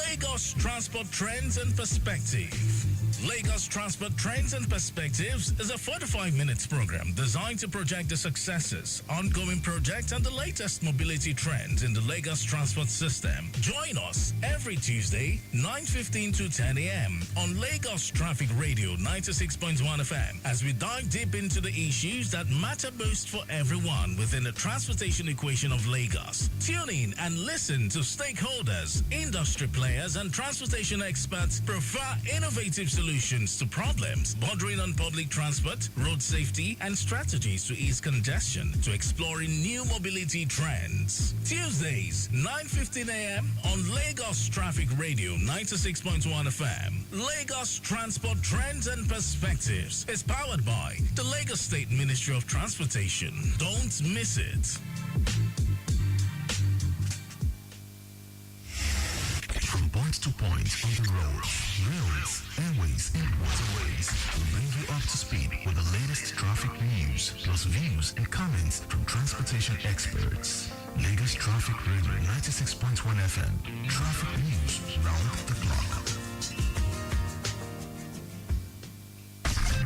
[SPEAKER 6] Lagos Transport Trends and Perspective. Lagos Transport Trends and Perspectives is a 45-minute program designed to project the successes, ongoing projects, and the latest mobility trends in the Lagos transport system. Join us every Tuesday, 9:15 to 10 a.m. on Lagos Traffic Radio 96.1 FM as we dive deep into the issues that matter most for everyone within the transportation equation of Lagos. Tune in and listen to stakeholders, industry players, and transportation experts prefer innovative solutions solutions to problems bordering on public transport, road safety, and strategies to ease congestion, to exploring new mobility trends. Tuesdays, 9:15 a.m. on Lagos Traffic Radio 96.1 FM. Lagos Transport Trends and Perspectives is powered by the Lagos State Ministry of Transportation. Don't miss it.
[SPEAKER 2] From point to point on the road, railways, airways, and waterways, we bring you up to speed with the latest traffic news, plus views and comments from transportation experts. Lagos Traffic Radio 96.1 FM. Traffic news round the clock.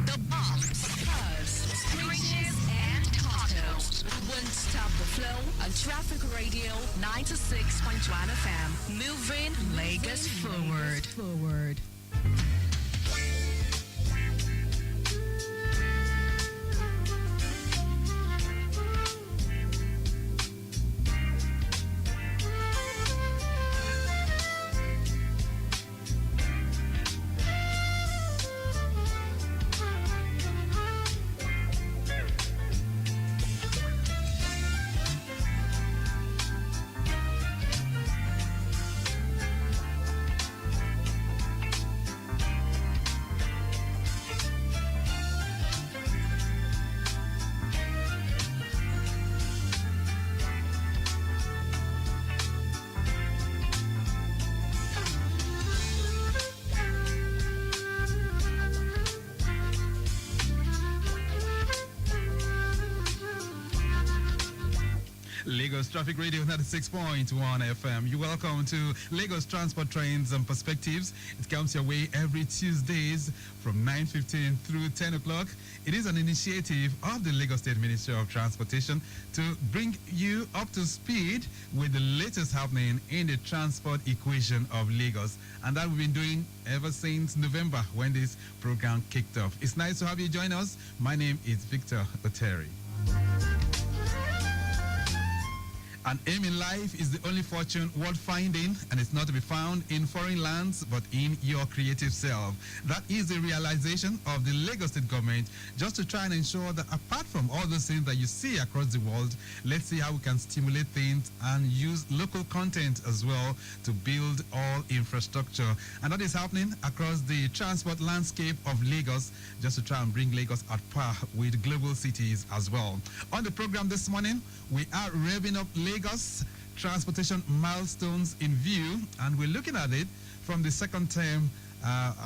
[SPEAKER 1] The bombs, curves, screeches, and tacos won't stop the flow on Traffic Radio 96.1 FM. Moving Lagos forward.
[SPEAKER 7] Lagos Traffic Radio 96.1 FM. You're welcome to Lagos Transport Trends and Perspectives. It comes your way every Tuesdays from 9:15 through 10 o'clock. It is an initiative of the Lagos State Ministry of Transportation to bring you up to speed with the latest happening in the transport equation of Lagos. And that we've been doing ever since November when this program kicked off. It's nice to have you join us. My name is Victor Oteri. An aim in life is the only fortune worth finding, and it's not to be found in foreign lands, but in your creative self. That is the realization of the Lagos State government, just to try and ensure that apart from all those things that you see across the world, let's see how we can stimulate things and use local content as well to build all infrastructure. And that is happening across the transport landscape of Lagos, just to try and bring Lagos at par with global cities as well. On the program this morning, we are revving up Lagos transportation milestones in view, and we're looking at it from the second term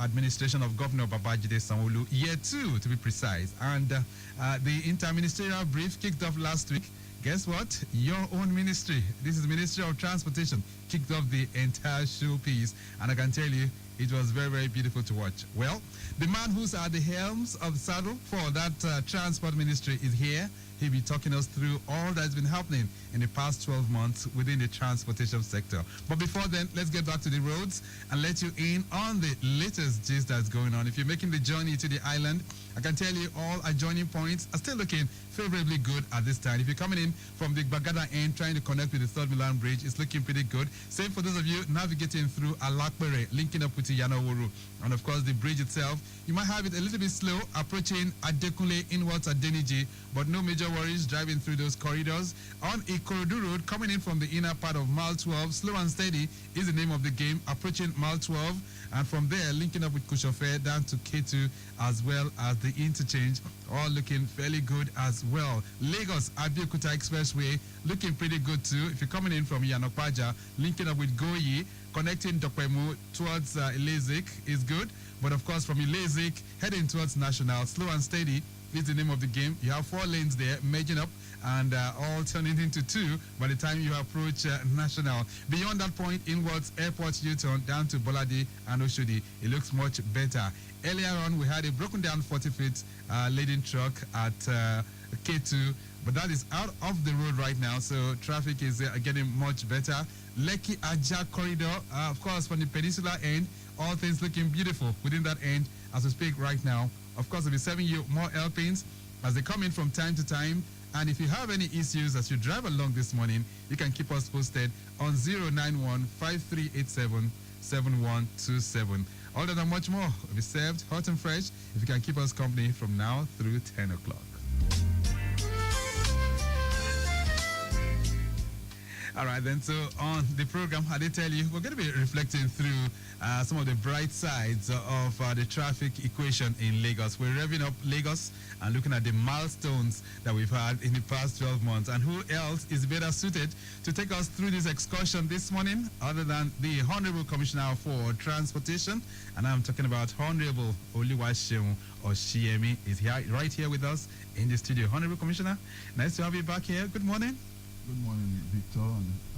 [SPEAKER 7] administration of Governor Babajide Sanwo-Olu, year 2 to be precise. And the interministerial brief kicked off last week. Guess what? Your own ministry, this is the Ministry of Transportation, kicked off the entire showpiece, and I can tell you it was very, very beautiful to watch. Well, the man who's at the helms of the saddle for that transport ministry is here. He'll be talking us through all that's been happening in the past 12 months within the transportation sector. But before then, let's get back to the roads and let you in on the latest gist that's going on. If you're making the journey to the island, I can tell you all adjoining points are still looking favorably good at this time. If you're coming in from the Bagada end, trying to connect with the Third Milan Bridge, it's looking pretty good. Same for those of you navigating through Alakbere, linking up with Yanawuru. And of course, the bridge itself, you might have it a little bit slow approaching Adekunle inwards at Deniji, but no major worries driving through those corridors. On Ikorodu Road, coming in from the inner part of Mile 12, slow and steady is the name of the game, approaching Mile 12, and from there linking up with Kushofe down to K2 as well as the interchange, all looking fairly good as well. Lagos Abeokuta Expressway looking pretty good too. If you're coming in from Yanokpaja, linking up with Goyi, connecting Dokpemu towards Ilezik is good, but of course from Ilezik heading towards National, slow and steady is the name of the game. You have 4 lanes there merging up and all turning into 2 by the time you approach National. Beyond that point, inwards Airport U-turn down to Bolade and Oshodi, it looks much better. Earlier on, we had a broken down 40-foot laden truck at K2, but that is out of the road right now, so traffic is getting much better. Lekki Aja corridor, of course, from the peninsular end, all things looking beautiful within that end as we speak right now. Of course, I'll be serving you more L-pins as they come in from time to time. And if you have any issues as you drive along this morning, you can keep us posted on 091-5387-7127. All that and much more will be served hot and fresh if you can keep us company from now through 10 o'clock. All right, then, so on the program, I did tell you, we're going to be reflecting through some of the bright sides of the traffic equation in Lagos. We're revving up Lagos and looking at the milestones that we've had in the past 12 months. And who else is better suited to take us through this excursion this morning other than the Honorable Commissioner for Transportation? And I'm talking about Honorable Oluwaseun Oshiemi is here, right here with us in the studio. Honorable Commissioner, nice to have you back here. Good morning.
[SPEAKER 13] Good morning, Victor,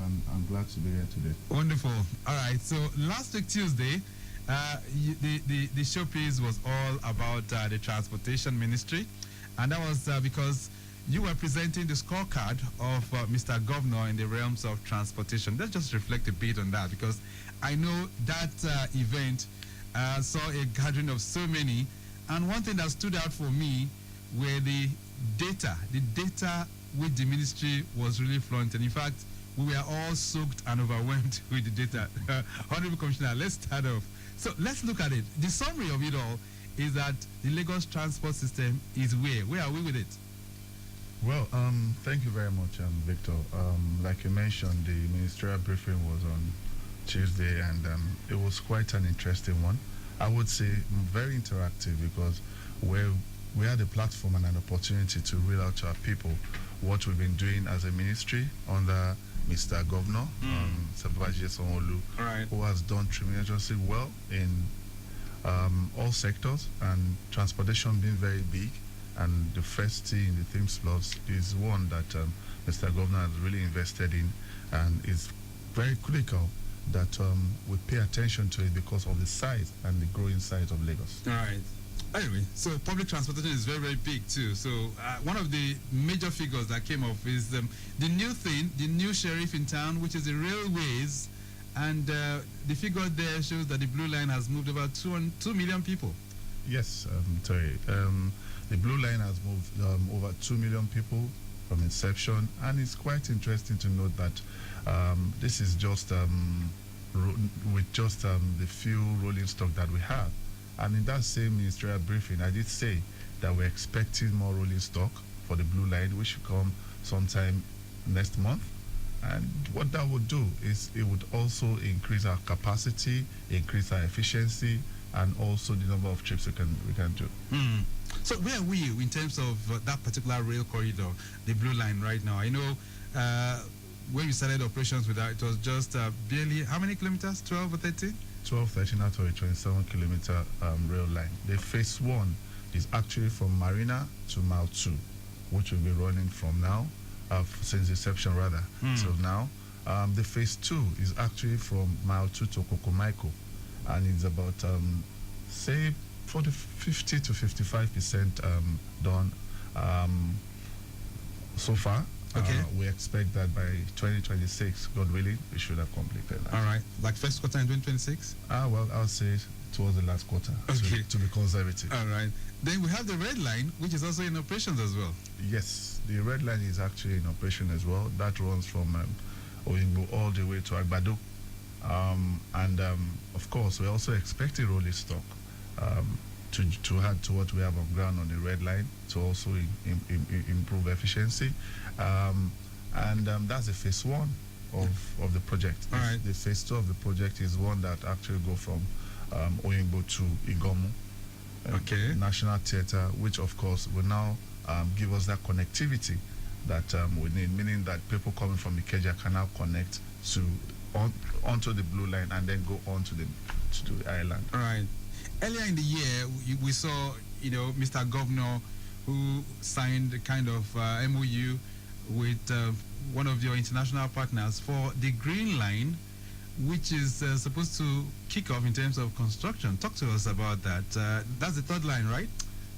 [SPEAKER 13] and I'm glad to be here today.
[SPEAKER 7] Wonderful. All right. So last week, Tuesday, the showpiece was all about the Transportation Ministry. And that was because you were presenting the scorecard of Mr. Governor in the realms of transportation. Let's just reflect a bit on that, because I know that event saw a gathering of so many. And one thing that stood out for me were the data which the ministry was really flaunting. In fact, we were all soaked and overwhelmed with the data. Honorable Commissioner, let's start off. So let's look at it. The summary of it all is that the Lagos transport system is where? Where are we with it?
[SPEAKER 13] Well, thank you very much, Victor. Like you mentioned, the ministerial briefing was on Tuesday, and it was quite an interesting one. I would say very interactive, because we had a platform and an opportunity to read out to our people what we've been doing as a ministry under Mr. Governor, Sabaji Sanwo-Olu, who has done tremendously well in all sectors, and transportation being very big. And the first T in the theme slots is one that Mr. Governor has really invested in, and it's very critical that we pay attention to it because of the size and the growing size of Lagos.
[SPEAKER 7] All right. Anyway, so public transportation is very, very big too. So one of the major figures that came up is the new thing, the new sheriff in town, which is the railways, and the figure there shows that the Blue Line has moved about 2 million people.
[SPEAKER 13] Yes, sorry. The Blue Line has moved over 2 million people from inception, and it's quite interesting to note that this is just with just the few rolling stock that we have. And in that same ministerial briefing, I did say that we're expecting more rolling stock for the Blue Line, which should come sometime next month. And what that would do is it would also increase our capacity, increase our efficiency, and also the number of trips we can do.
[SPEAKER 7] So where are we in terms of that particular rail corridor, the Blue Line, right now? I know when you started operations with that, it was just barely, how many kilometers, 12 or 13?
[SPEAKER 13] 12, 13 out of a 27-kilometer rail line. The phase 1 is actually from Marina to Mile 2, which will be running from now, since inception rather, till now. The phase 2 is actually from Mile 2 to Kokomaiko, and it's about, say, 50 to 55% done so far.
[SPEAKER 7] Okay.
[SPEAKER 13] We expect that by 2026, God willing, we should have completed that.
[SPEAKER 7] All right. Like first quarter in 2026?
[SPEAKER 13] Well, I would say towards the last quarter,
[SPEAKER 7] okay,
[SPEAKER 13] to be conservative.
[SPEAKER 7] All right. Then we have the red line, which is also in operations as well.
[SPEAKER 13] Yes, the red line is actually in operation as well. That runs from Oyingbo all the way to Agbado. Of course, we're also expecting rolling stock to add to what we have on ground on the red line, to also improve efficiency. That's the phase 1 of the project.
[SPEAKER 7] All right.
[SPEAKER 13] The phase 2 of the project is one that actually go from Oyingbo to Igomu,
[SPEAKER 7] okay,
[SPEAKER 13] National Theatre, which of course will now give us that connectivity that we need, meaning that people coming from Ikeja can now connect onto the Blue Line and then go on to the island.
[SPEAKER 7] All right. Earlier in the year, we saw, Mr. Governor, who signed a kind of MOU with one of your international partners for the Green Line, which is supposed to kick off in terms of construction. Talk to us about that. That's the third line, right?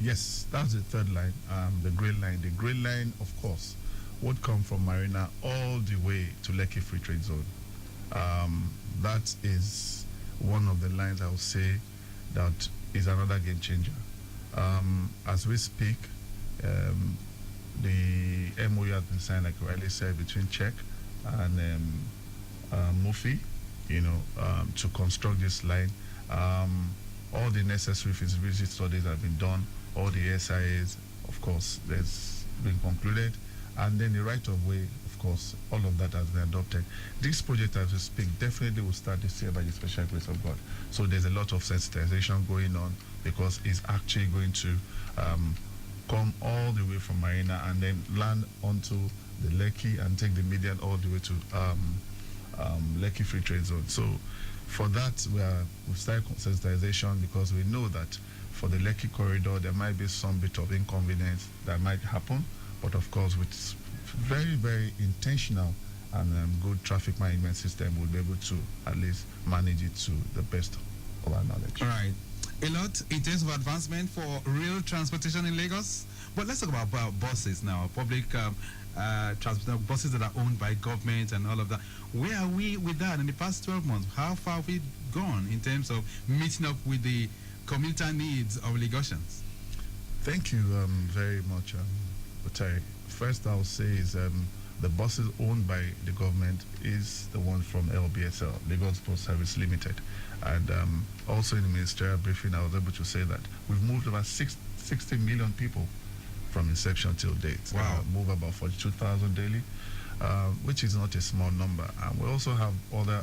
[SPEAKER 13] Yes, that's the third line, the Green Line. The Green Line, of course, would come from Marina all the way to Lekki Free Trade Zone. That is one of the lines I would say that is another game changer. As we speak, the MOU has been signed, like Riley said, between Czech and Mufi, to construct this line. all the necessary feasibility studies have been done, all the SIAs, of course, there's been concluded, and then the right of way, of course, all of that has been adopted. This project, as we speak, definitely will start this year by the special grace of God. So there's a lot of sensitization going on because it's actually going to come all the way from Marina and then land onto the Lekki and take the median all the way to Lekki Free Trade Zone. So for that, we've started sensitization because we know that for the Lekki corridor, there might be some bit of inconvenience that might happen, but of course, with very, very intentional and good traffic management system, we'll be able to at least manage it to the best of our knowledge.
[SPEAKER 7] All right. A lot in terms of advancement for rail transportation in Lagos. But let's talk about buses now, public transportation, buses that are owned by government and all of that. Where are we with that in the past 12 months? How far have we gone in terms of meeting up with the commuter needs of Lagosians?
[SPEAKER 13] Thank you very much, Oteri. First, I'll say is the buses owned by the government is the one from LBSL, Lagos Post Service Limited. And also in the ministerial briefing, I was able to say that we've moved about 60 million people from inception till date.
[SPEAKER 7] Wow.
[SPEAKER 13] Move about 42,000 daily, which is not a small number. And we also have other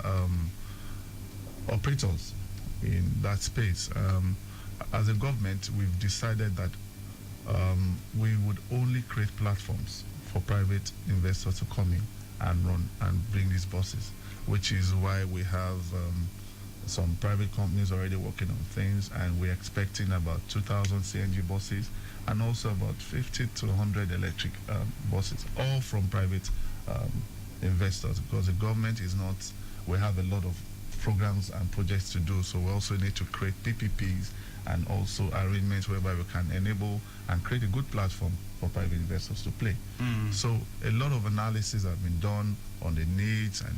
[SPEAKER 13] operators in that space. As a government, we've decided that we would only create platforms for private investors to come in and run and bring these buses, which is why we have some private companies already working on things, and we're expecting about 2,000 CNG buses and also about 50 to 100 electric buses, all from private investors, because the government is not, we have a lot of programs and projects to do, so we also need to create PPPs and also arrangements whereby we can enable and create a good platform for private investors to play. So a lot of analysis have been done on the needs and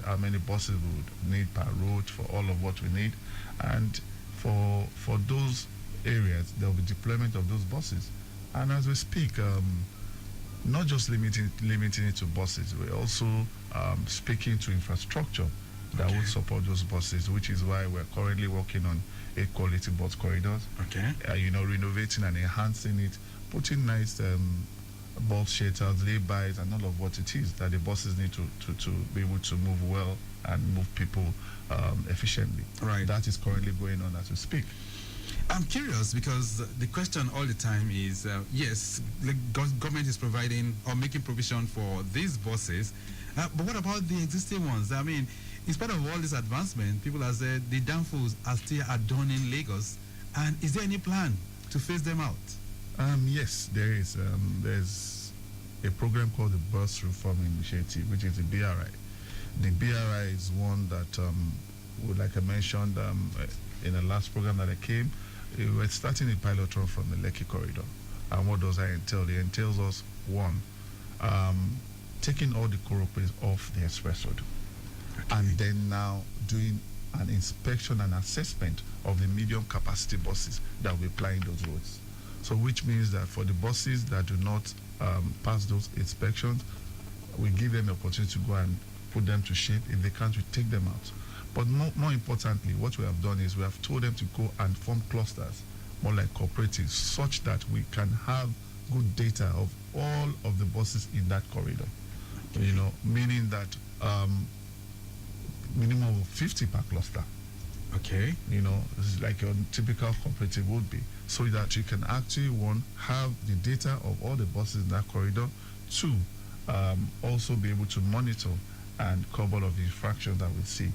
[SPEAKER 13] how many buses we would need per route for all of what we need, and for those areas there will be deployment of those buses. And as we speak, not just limiting it to buses, we're also speaking to infrastructure that would support those buses, which is why we're currently working on 8 quality bus corridors.
[SPEAKER 7] Okay.
[SPEAKER 13] Renovating and enhancing it, putting nice bus shelters, lay-bys, and all of what it is that the buses need to be able to move well and move people efficiently.
[SPEAKER 7] Right.
[SPEAKER 13] That is currently going on as we speak.
[SPEAKER 7] I'm curious because the question all the time is, yes, the government is providing or making provision for these buses, but what about the existing ones? I mean, in spite of all this advancement, people have said the downfalls are still adorning Lagos. And is there any plan to phase them out?
[SPEAKER 13] Yes, there is. There's a program called the Bus Reform Initiative, which is the BRI. The BRI is one that, like I mentioned in the last program that I came, we're starting a pilot run from the Lekki corridor. And what does that entail? It entails us, one, taking all the corridors off the express road. Okay. And then now doing an inspection and assessment of the medium capacity buses that will be plying those roads. So which means that for the buses that do not pass those inspections, we give them the opportunity to go and put them to shape. If they can't, we take them out. But more importantly, what we have done is we have told them to go and form clusters, more like cooperatives, such that we can have good data of all of the buses in that corridor. Okay. Meaning that minimum of 50 per cluster.
[SPEAKER 7] Okay.
[SPEAKER 13] This is like your typical cooperative would be, so that you can actually, one, have the data of all the buses in that corridor, two, also be able to monitor and cover all of the infractions that we see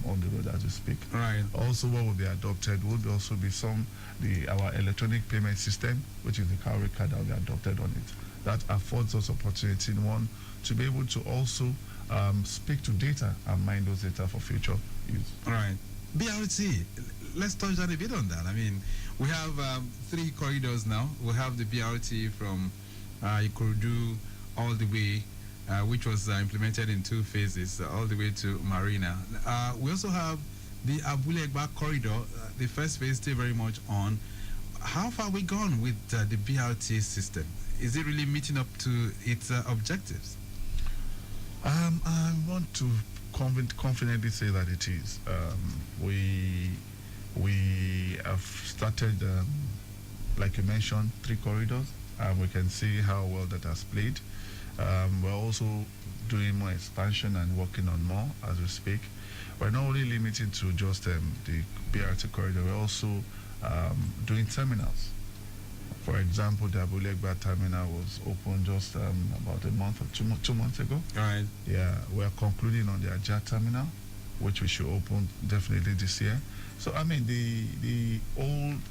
[SPEAKER 13] on the road as we speak.
[SPEAKER 7] Right.
[SPEAKER 13] Also, what will be adopted would also be our electronic payment system, which is the cowrie card that will be adopted on it. That affords us opportunity, one, to be able to also speak to data and mine those data for future use.
[SPEAKER 7] All right. BRT, let's touch on a bit on that. I mean, we have 3 corridors now. We have the BRT from Ikorodu all the way, which was implemented in 2 phases, all the way to Marina. We also have the Abule-Egba corridor, the first phase still very much on. How far have we gone with the BRT system? Is it really meeting up to its objectives?
[SPEAKER 13] I want to confidently say that it is. We have started, like you mentioned, 3 corridors, and we can see how well that has played. We're also doing more expansion and working on more as we speak. We're not only limiting to just the BRT corridor, we're also doing terminals. For example, the Abulegba terminal was opened just about a month or 2 months ago.
[SPEAKER 7] All right.
[SPEAKER 13] Yeah, we're concluding on the Ajah terminal, which we should open definitely this year. So, I mean, the old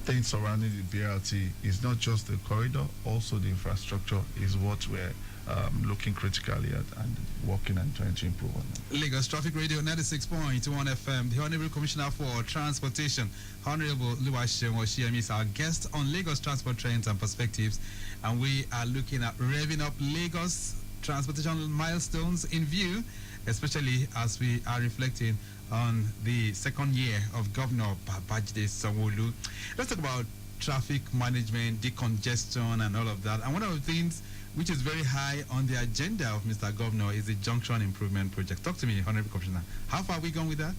[SPEAKER 13] things surrounding the BRT is not just the corridor, also the infrastructure is what we're looking critically at and working and trying to improve on it.
[SPEAKER 7] Lagos Traffic Radio 96.1 FM, the Honorable Commissioner for Transportation, Honorable Luwashem Oshiemi, is our guest on Lagos Transport Trends and Perspectives, and we are looking at revving up Lagos transportation milestones in view, especially as we are reflecting on the second year of Governor Babajide Sanwo-Olu. Let's talk about traffic management, decongestion, and all of that. And one of the things which is very high on the agenda of Mr. Governor is the Junction Improvement Project. Talk to me, Honorable Commissioner. How far are we gone with that?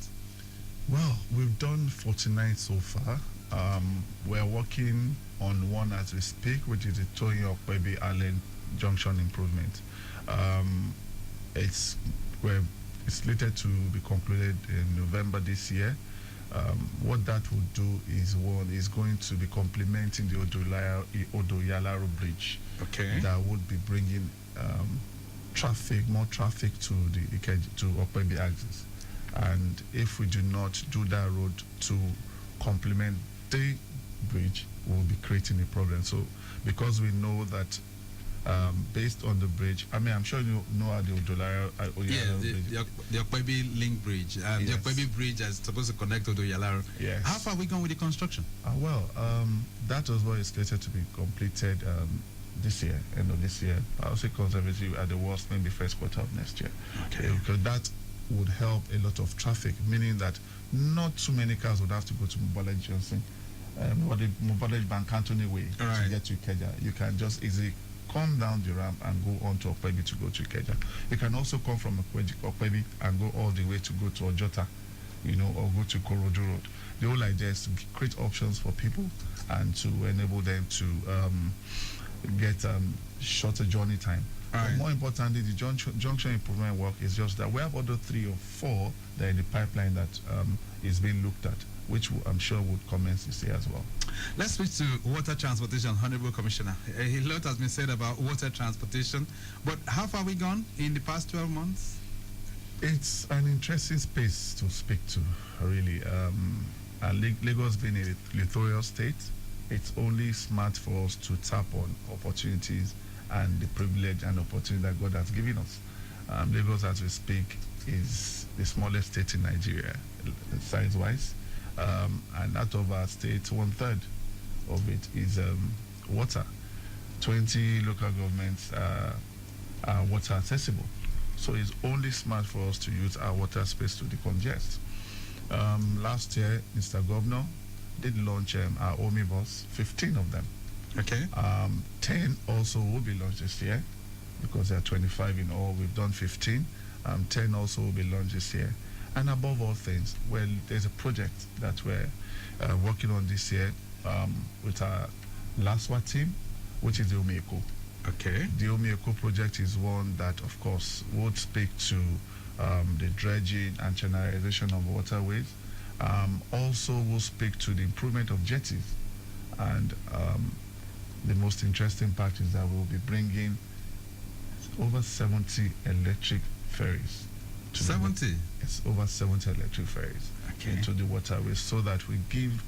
[SPEAKER 13] Well, we've done 49 so far. We're working on one as we speak, which is the Toyin Okpebi Allen Junction Improvement. It's slated to be concluded in November this year. What that will do is, one, is going to be complementing the Odoyalaro Bridge.
[SPEAKER 7] Okay.
[SPEAKER 13] That would be bringing more traffic to the Okpebi axis. And if we do not do that road to complement the bridge, we'll be creating a problem. So, because we know that based on the bridge, I mean, I'm sure you know how the Odoyalaro Bridge.
[SPEAKER 7] The Okpebi Link Bridge. The
[SPEAKER 13] Yes.
[SPEAKER 7] Okpebi Bridge is supposed to connect to Odoyalaro.
[SPEAKER 13] Yes.
[SPEAKER 7] How far are we gone with the construction?
[SPEAKER 13] That was what is slated to be completed this year, end of this year. I'll say conservative at the worst, maybe first quarter of next year.
[SPEAKER 7] Okay.
[SPEAKER 13] Because that would help a lot of traffic, meaning that not too many cars would have to go to Mobile Johnson or the Mobile Bank Anthony Way to get to Ikeja. You can just easily come down the ramp and go on to Okpebi to go to Ikeja. You can also come from Okpebi and go all the way to go to Ojota, or go to Korodu Road. The whole idea is to create options for people and to enable them to get shorter journey time. But more importantly, the junction improvement work is just that we have other 3 or 4 that are in the pipeline that is being looked at, which I'm sure would commence this year as well.
[SPEAKER 7] Let's switch to water transportation, Honorable Commissioner. A lot has been said about water transportation, but how far have we gone in the past 12 months?
[SPEAKER 13] It's an interesting space to speak to, really. Lagos being a littoral state, it's only smart for us to tap on opportunities and the privilege and opportunity that God has given us. Lagos, as we speak, is the smallest state in Nigeria, size-wise. And out of our state, 1/3 of it is water. 20 local governments are water accessible. So it's only smart for us to use our water space to decongest. Last year, Mr. Governor did launch our omnibus, 15 of them.
[SPEAKER 7] Okay.
[SPEAKER 13] 10 also will be launched this year because there are 25 in all. We've done 15. 10 also will be launched this year. And above all things, well, there's a project that we're working on this year with our LASWA team, which is the Omieko.
[SPEAKER 7] Okay.
[SPEAKER 13] The Omieko project is one that, of course, would speak to the dredging and channelization of waterways. Also will speak to the improvement of jetties. And the most interesting part is that we'll be bringing over 70 electric ferries.
[SPEAKER 7] 70?
[SPEAKER 13] It's over 70 electric ferries into the waterways, so that we give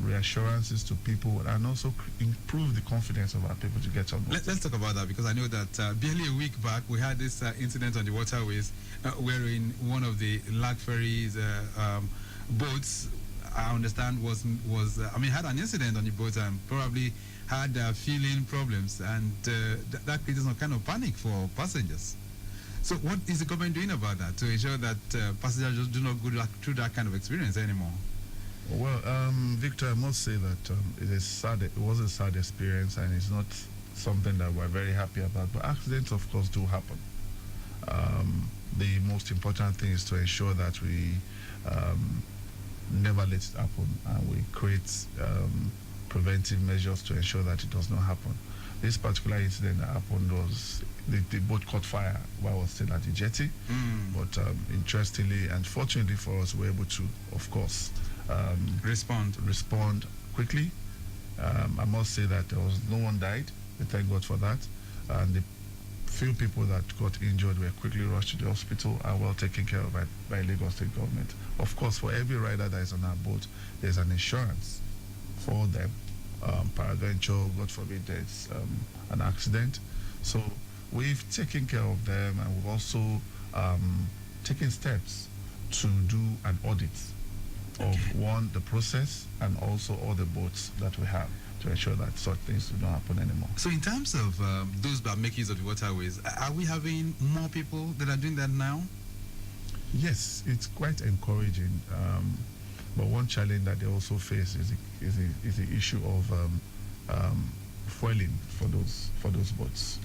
[SPEAKER 13] reassurances to people and also improve the confidence of our people to get on board.
[SPEAKER 7] Let's talk about that, because I know that barely a week back we had this incident on the waterways wherein one of the lag ferries boats, I understand, had an incident on the boat and probably had fueling problems, and that created some kind of panic for passengers. So what is the government doing about that to ensure that passengers just do not go through that kind of experience anymore?
[SPEAKER 13] Well, Victor, I must say that it was a sad experience, and it's not something that we're very happy about. But accidents, of course, do happen. The most important thing is to ensure that we never let it happen, and we create preventive measures to ensure that it does not happen. This particular incident that happened was the boat caught fire while I was still at the jetty. But interestingly and fortunately for us, we were able to, of course, respond quickly. I must say that there was no one died. We thank God for that. And the few people that got injured were quickly rushed to the hospital and well taken care of by Lagos State government. Of course, for every rider that is on our boat, there's an insurance for them. Peradventure, God forbid, there's an accident. So we've taken care of them, and we've also taken steps to do an audit of the process and also all the boats that we have to ensure that such things do not happen anymore.
[SPEAKER 7] So in terms of those that make use of the waterways, are we having more people that are doing that now?
[SPEAKER 13] Yes, it's quite encouraging. But one challenge that they also face is the issue of fueling for those boats,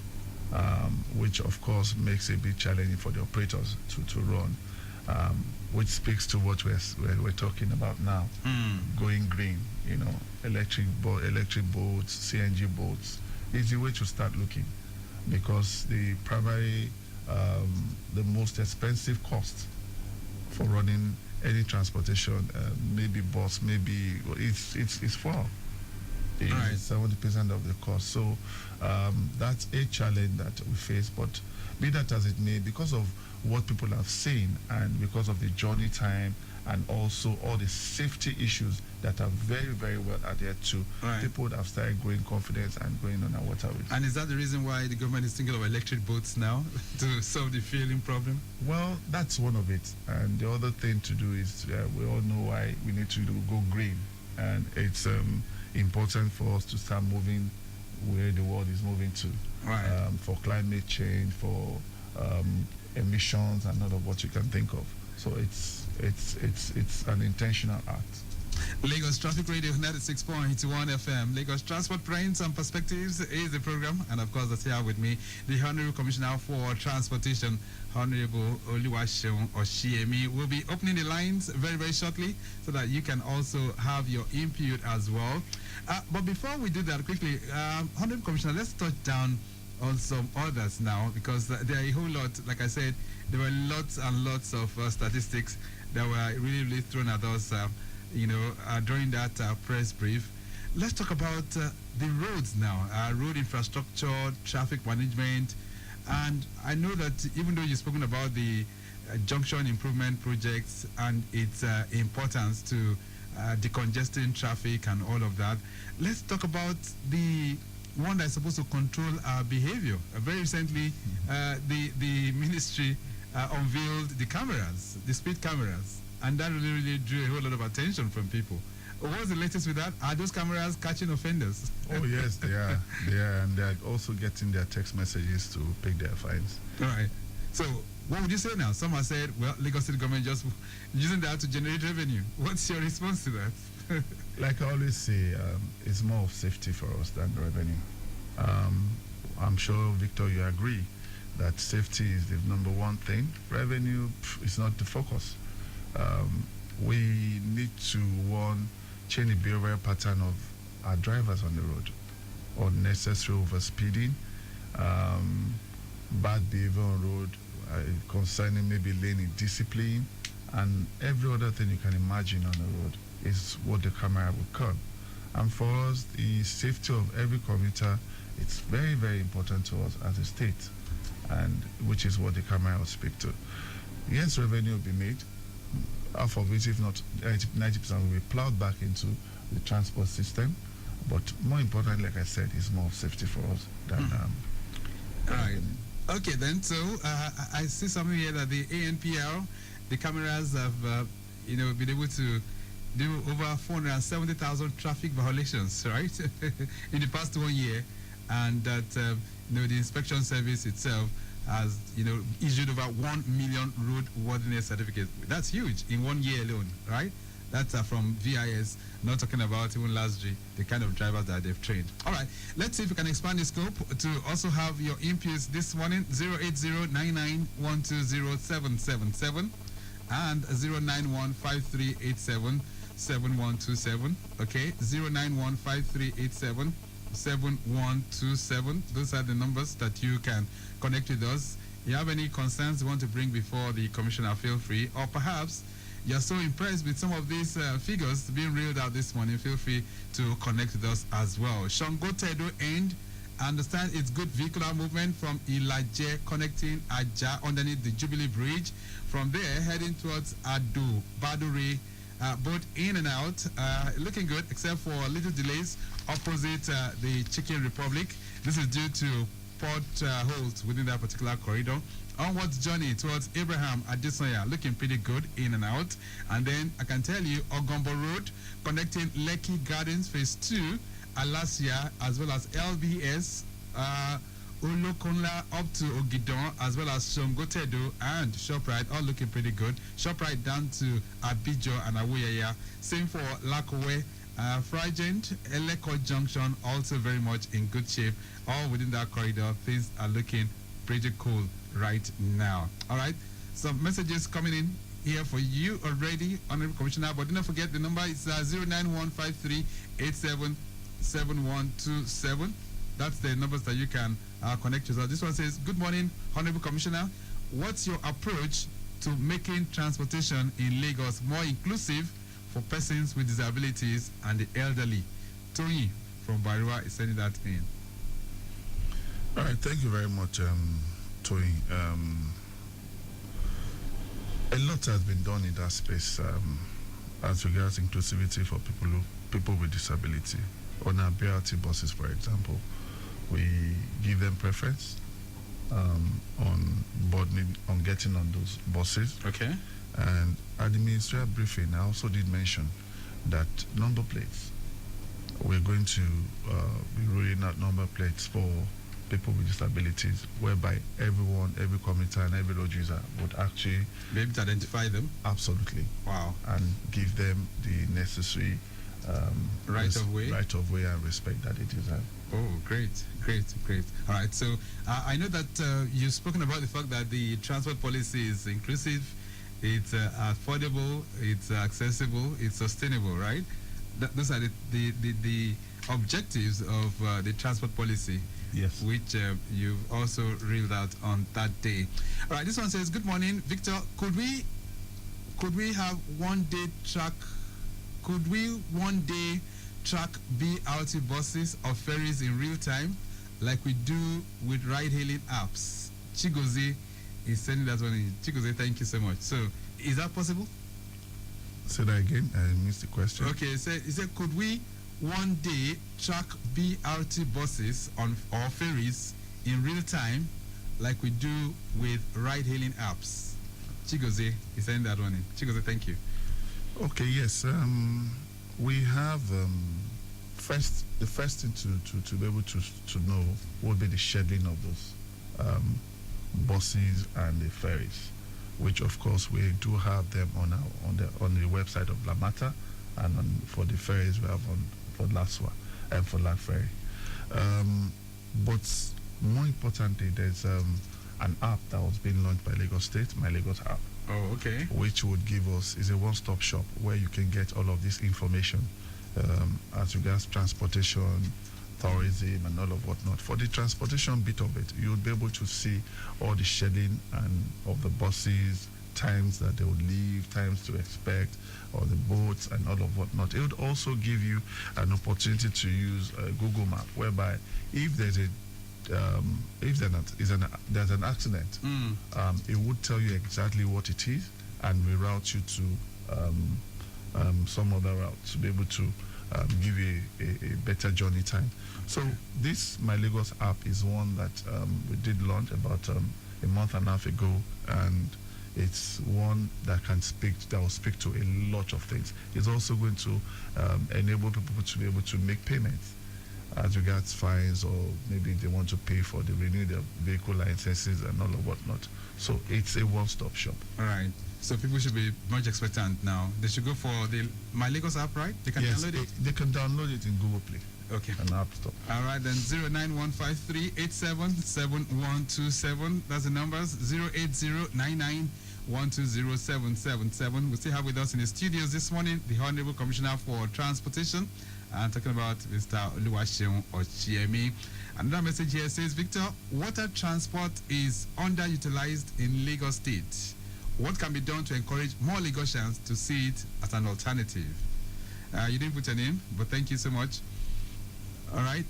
[SPEAKER 13] which of course makes it a bit challenging for the operators to run, which speaks to what we're talking about now, going green. You know, electric boats, CNG boats is the way to start looking, because the primary, the most expensive cost for running any transportation, maybe bus, maybe it's fuel. It's 70% of the cost. So that's a challenge that we face. But be that as it may, because of what people have seen and because of the journey time and also all the safety issues that are very, very well adhered to, people have started growing confidence and going on our waterways.
[SPEAKER 7] And is that the reason why the government is thinking of electric boats now to solve the fueling problem?
[SPEAKER 13] Well, that's one of it. And the other thing to do is we all know why we need to go green. And it's important for us to start moving where the world is moving to, for climate change, for emissions, and all of what you can think of. So it's an intentional act.
[SPEAKER 7] Lagos Traffic Radio 96.1 FM. Lagos Transport Trends and Perspectives is the program, and of course, that's here with me, the Honorable Commissioner for Transportation, Honorable Oluwaseun Oshiemi. We'll be opening the lines very, very shortly so that you can also have your input as well. But before we do that, quickly, Honorable Commissioner, let's touch down on some others now, because there are a whole lot. Like I said, there were lots and lots of statistics that were really, really thrown at us during that press brief. Let's talk about the roads now, road infrastructure, traffic management. And I know that even though you've spoken about the junction improvement projects and its importance to decongesting traffic and all of that, let's talk about the one that's supposed to control our behavior. Very recently, the ministry unveiled the cameras, the speed cameras, and that really, really drew a whole lot of attention from people. What's the latest with that? Are those cameras catching offenders?
[SPEAKER 13] Oh yes, they are. And they're also getting their text messages to pay their fines.
[SPEAKER 7] All right. So what would you say now? Some have said, well, Lagos State government just using that to generate revenue. What's your response to that?
[SPEAKER 13] Like I always say, it's more of safety for us than revenue. I'm sure, Victor, you agree that safety is the number one thing. Revenue is not the focus. We need to, change the behavioral pattern of our drivers on the road. Unnecessary overspeeding, bad behavior on road, concerning maybe lane indiscipline, and every other thing you can imagine on the road is what the camera will cut. And for us, the safety of every commuter, it's very, very important to us as a state, and which is what the camera will speak to. Yes, revenue will be made. Half of it, if not 90%, will be plowed back into the transport system. But more importantly, like I said, is more safety for us than.
[SPEAKER 7] All right. Okay, then. So I see something here that the ANPL, the cameras have, been able to do over 470,000 traffic violations, right, in the past 1 year, and that the inspection service itself has issued over 1 million road worthiness certificates. That's huge in 1 year alone, right? That's from VIS, not talking about even last year, the kind of drivers that they've trained. All right, let's see if we can expand the scope to also have your inputs this morning. 08099120777, and 09153877127. Okay, 09153877127. Those are the numbers that you can connect with us. If you have any concerns you want to bring before the commissioner, feel free. Or perhaps you're so impressed with some of these figures being reeled out this morning, feel free to connect with us as well. Shango Tedo End, I understand it's good vehicular movement from Ilaje connecting Aja underneath the Jubilee Bridge. From there, heading towards Ado, Baduri, both in and out, looking good, except for little delays opposite the Chicken Republic. This is due to potholes within that particular corridor. Onwards journey towards Abraham Adesanya, looking pretty good in and out. And then I can tell you, Ogombo Road, connecting Lekki Gardens Phase 2, Alasia, as well as LBS, Olokonla up to Ogidon, as well as Shongotedo and ShopRite, all looking pretty good. ShopRite down to Abijo and Awuyaya. Same for Lakowe, Frigent, Eleko Junction, also very much in good shape. All within that corridor, things are looking pretty cool right now. All right, some messages coming in here for you already, Honorable Commissioner, but do not forget the number is 09153877127. That's the numbers that you can connect to. This one says, good morning, Honorable Commissioner. What's your approach to making transportation in Lagos more inclusive for persons with disabilities and the elderly? Tony from Barua is sending that in.
[SPEAKER 13] All right, thank you very much, Tony. A lot has been done in that space as regards inclusivity for people with disability. On our BRT buses, for example, we give them preference on getting on those buses.
[SPEAKER 7] Okay.
[SPEAKER 13] And at the ministerial briefing, I also did mention that number plates, we're going to be rolling out number plates for people with disabilities, whereby every commuter and every road user would actually
[SPEAKER 7] be able to identify them.
[SPEAKER 13] Absolutely.
[SPEAKER 7] Wow.
[SPEAKER 13] And give them the necessary
[SPEAKER 7] right of way
[SPEAKER 13] and respect that it deserves.
[SPEAKER 7] Oh, great. All right, so I know that you've spoken about the fact that the transport policy is inclusive, it's affordable, it's accessible, it's sustainable, right? Those are the objectives of the transport policy.
[SPEAKER 13] Yes.
[SPEAKER 7] Which you've also reeled out on that day. All right, this one says, good morning, Victor. Could we have one day track BRT buses or ferries in real time like we do with ride-hailing apps? Chigozie is sending that one in. Chigozie, thank you so much. So, is that possible?
[SPEAKER 13] Say that again. I missed the question.
[SPEAKER 7] Okay, he said, could we one day track BRT buses or ferries in real time like we do with ride-hailing apps? Chigozie is sending that one in. Chigozie, thank you.
[SPEAKER 13] Okay, yes. We have the first thing to be able to know would be the scheduling of those buses and the ferries, which of course we do have them on the website of Lamata, and for the ferries we have for Laswa and for Lag Ferry. But more importantly, there's an app that was being launched by Lagos State, My Lagos app.
[SPEAKER 7] Oh, okay.
[SPEAKER 13] Which would give us, is a one-stop shop where you can get all of this information as regards transportation, tourism, and all of whatnot. For the transportation bit of it, you would be able to see all the scheduling and of the buses, times that they would leave, times to expect, or the boats and all of whatnot. It would also give you an opportunity to use Google Map, whereby if there's there's an accident, it would tell you exactly what it is and reroute you to some other route to be able to give you a better journey time. So this My Lagos app is one that we did launch about a month and a half ago, and it's one that will speak to a lot of things. It's also going to enable people to be able to make payments as regards fines, or maybe they want to pay for the renew their vehicle licenses and all of whatnot. So it's a one-stop shop.
[SPEAKER 7] All right. So people should be much expectant now. They should go for the My Lagos app, right? They can download it?
[SPEAKER 13] They can download it in Google Play.
[SPEAKER 7] Okay.
[SPEAKER 13] And App Store.
[SPEAKER 7] All right, then 09153877127. That's the numbers. 08099 120777. We still have with us in the studios this morning the Honorable Commissioner for Transportation. I'm talking about Mr. Oluwaseun Ochiemi. Another message here says, Victor, water transport is underutilized in Lagos State. What can be done to encourage more Lagosians to see it as an alternative? You didn't put your name, but thank you so much. All right.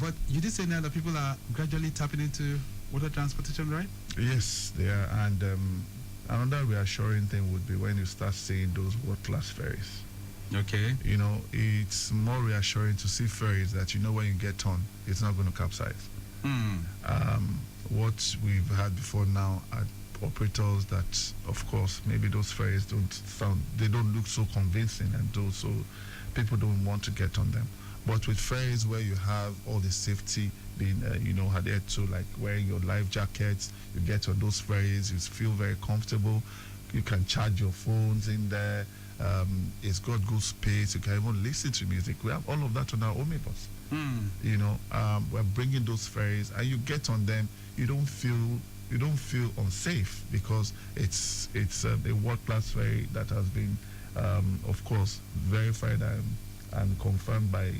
[SPEAKER 7] But you did say now that people are gradually tapping into water transportation, right?
[SPEAKER 13] Yes, they are. And another reassuring thing would be when you start seeing those world-class ferries.
[SPEAKER 7] Okay.
[SPEAKER 13] You know, it's more reassuring to see ferries that you know when you get on, it's not going to capsize. What we've had before now are operators that, of course, maybe those ferries they don't look so convincing, and so people don't want to get on them. But with ferries where you have all the safety being, adhered to, like wearing your life jackets, you get on those ferries, you feel very comfortable. You can charge your phones in there. It's got good space. You can even listen to music. We have all of that on our omnibus. We're bringing those ferries, and you get on them. You don't feel unsafe because it's a world-class ferry that has been, of course, verified and confirmed by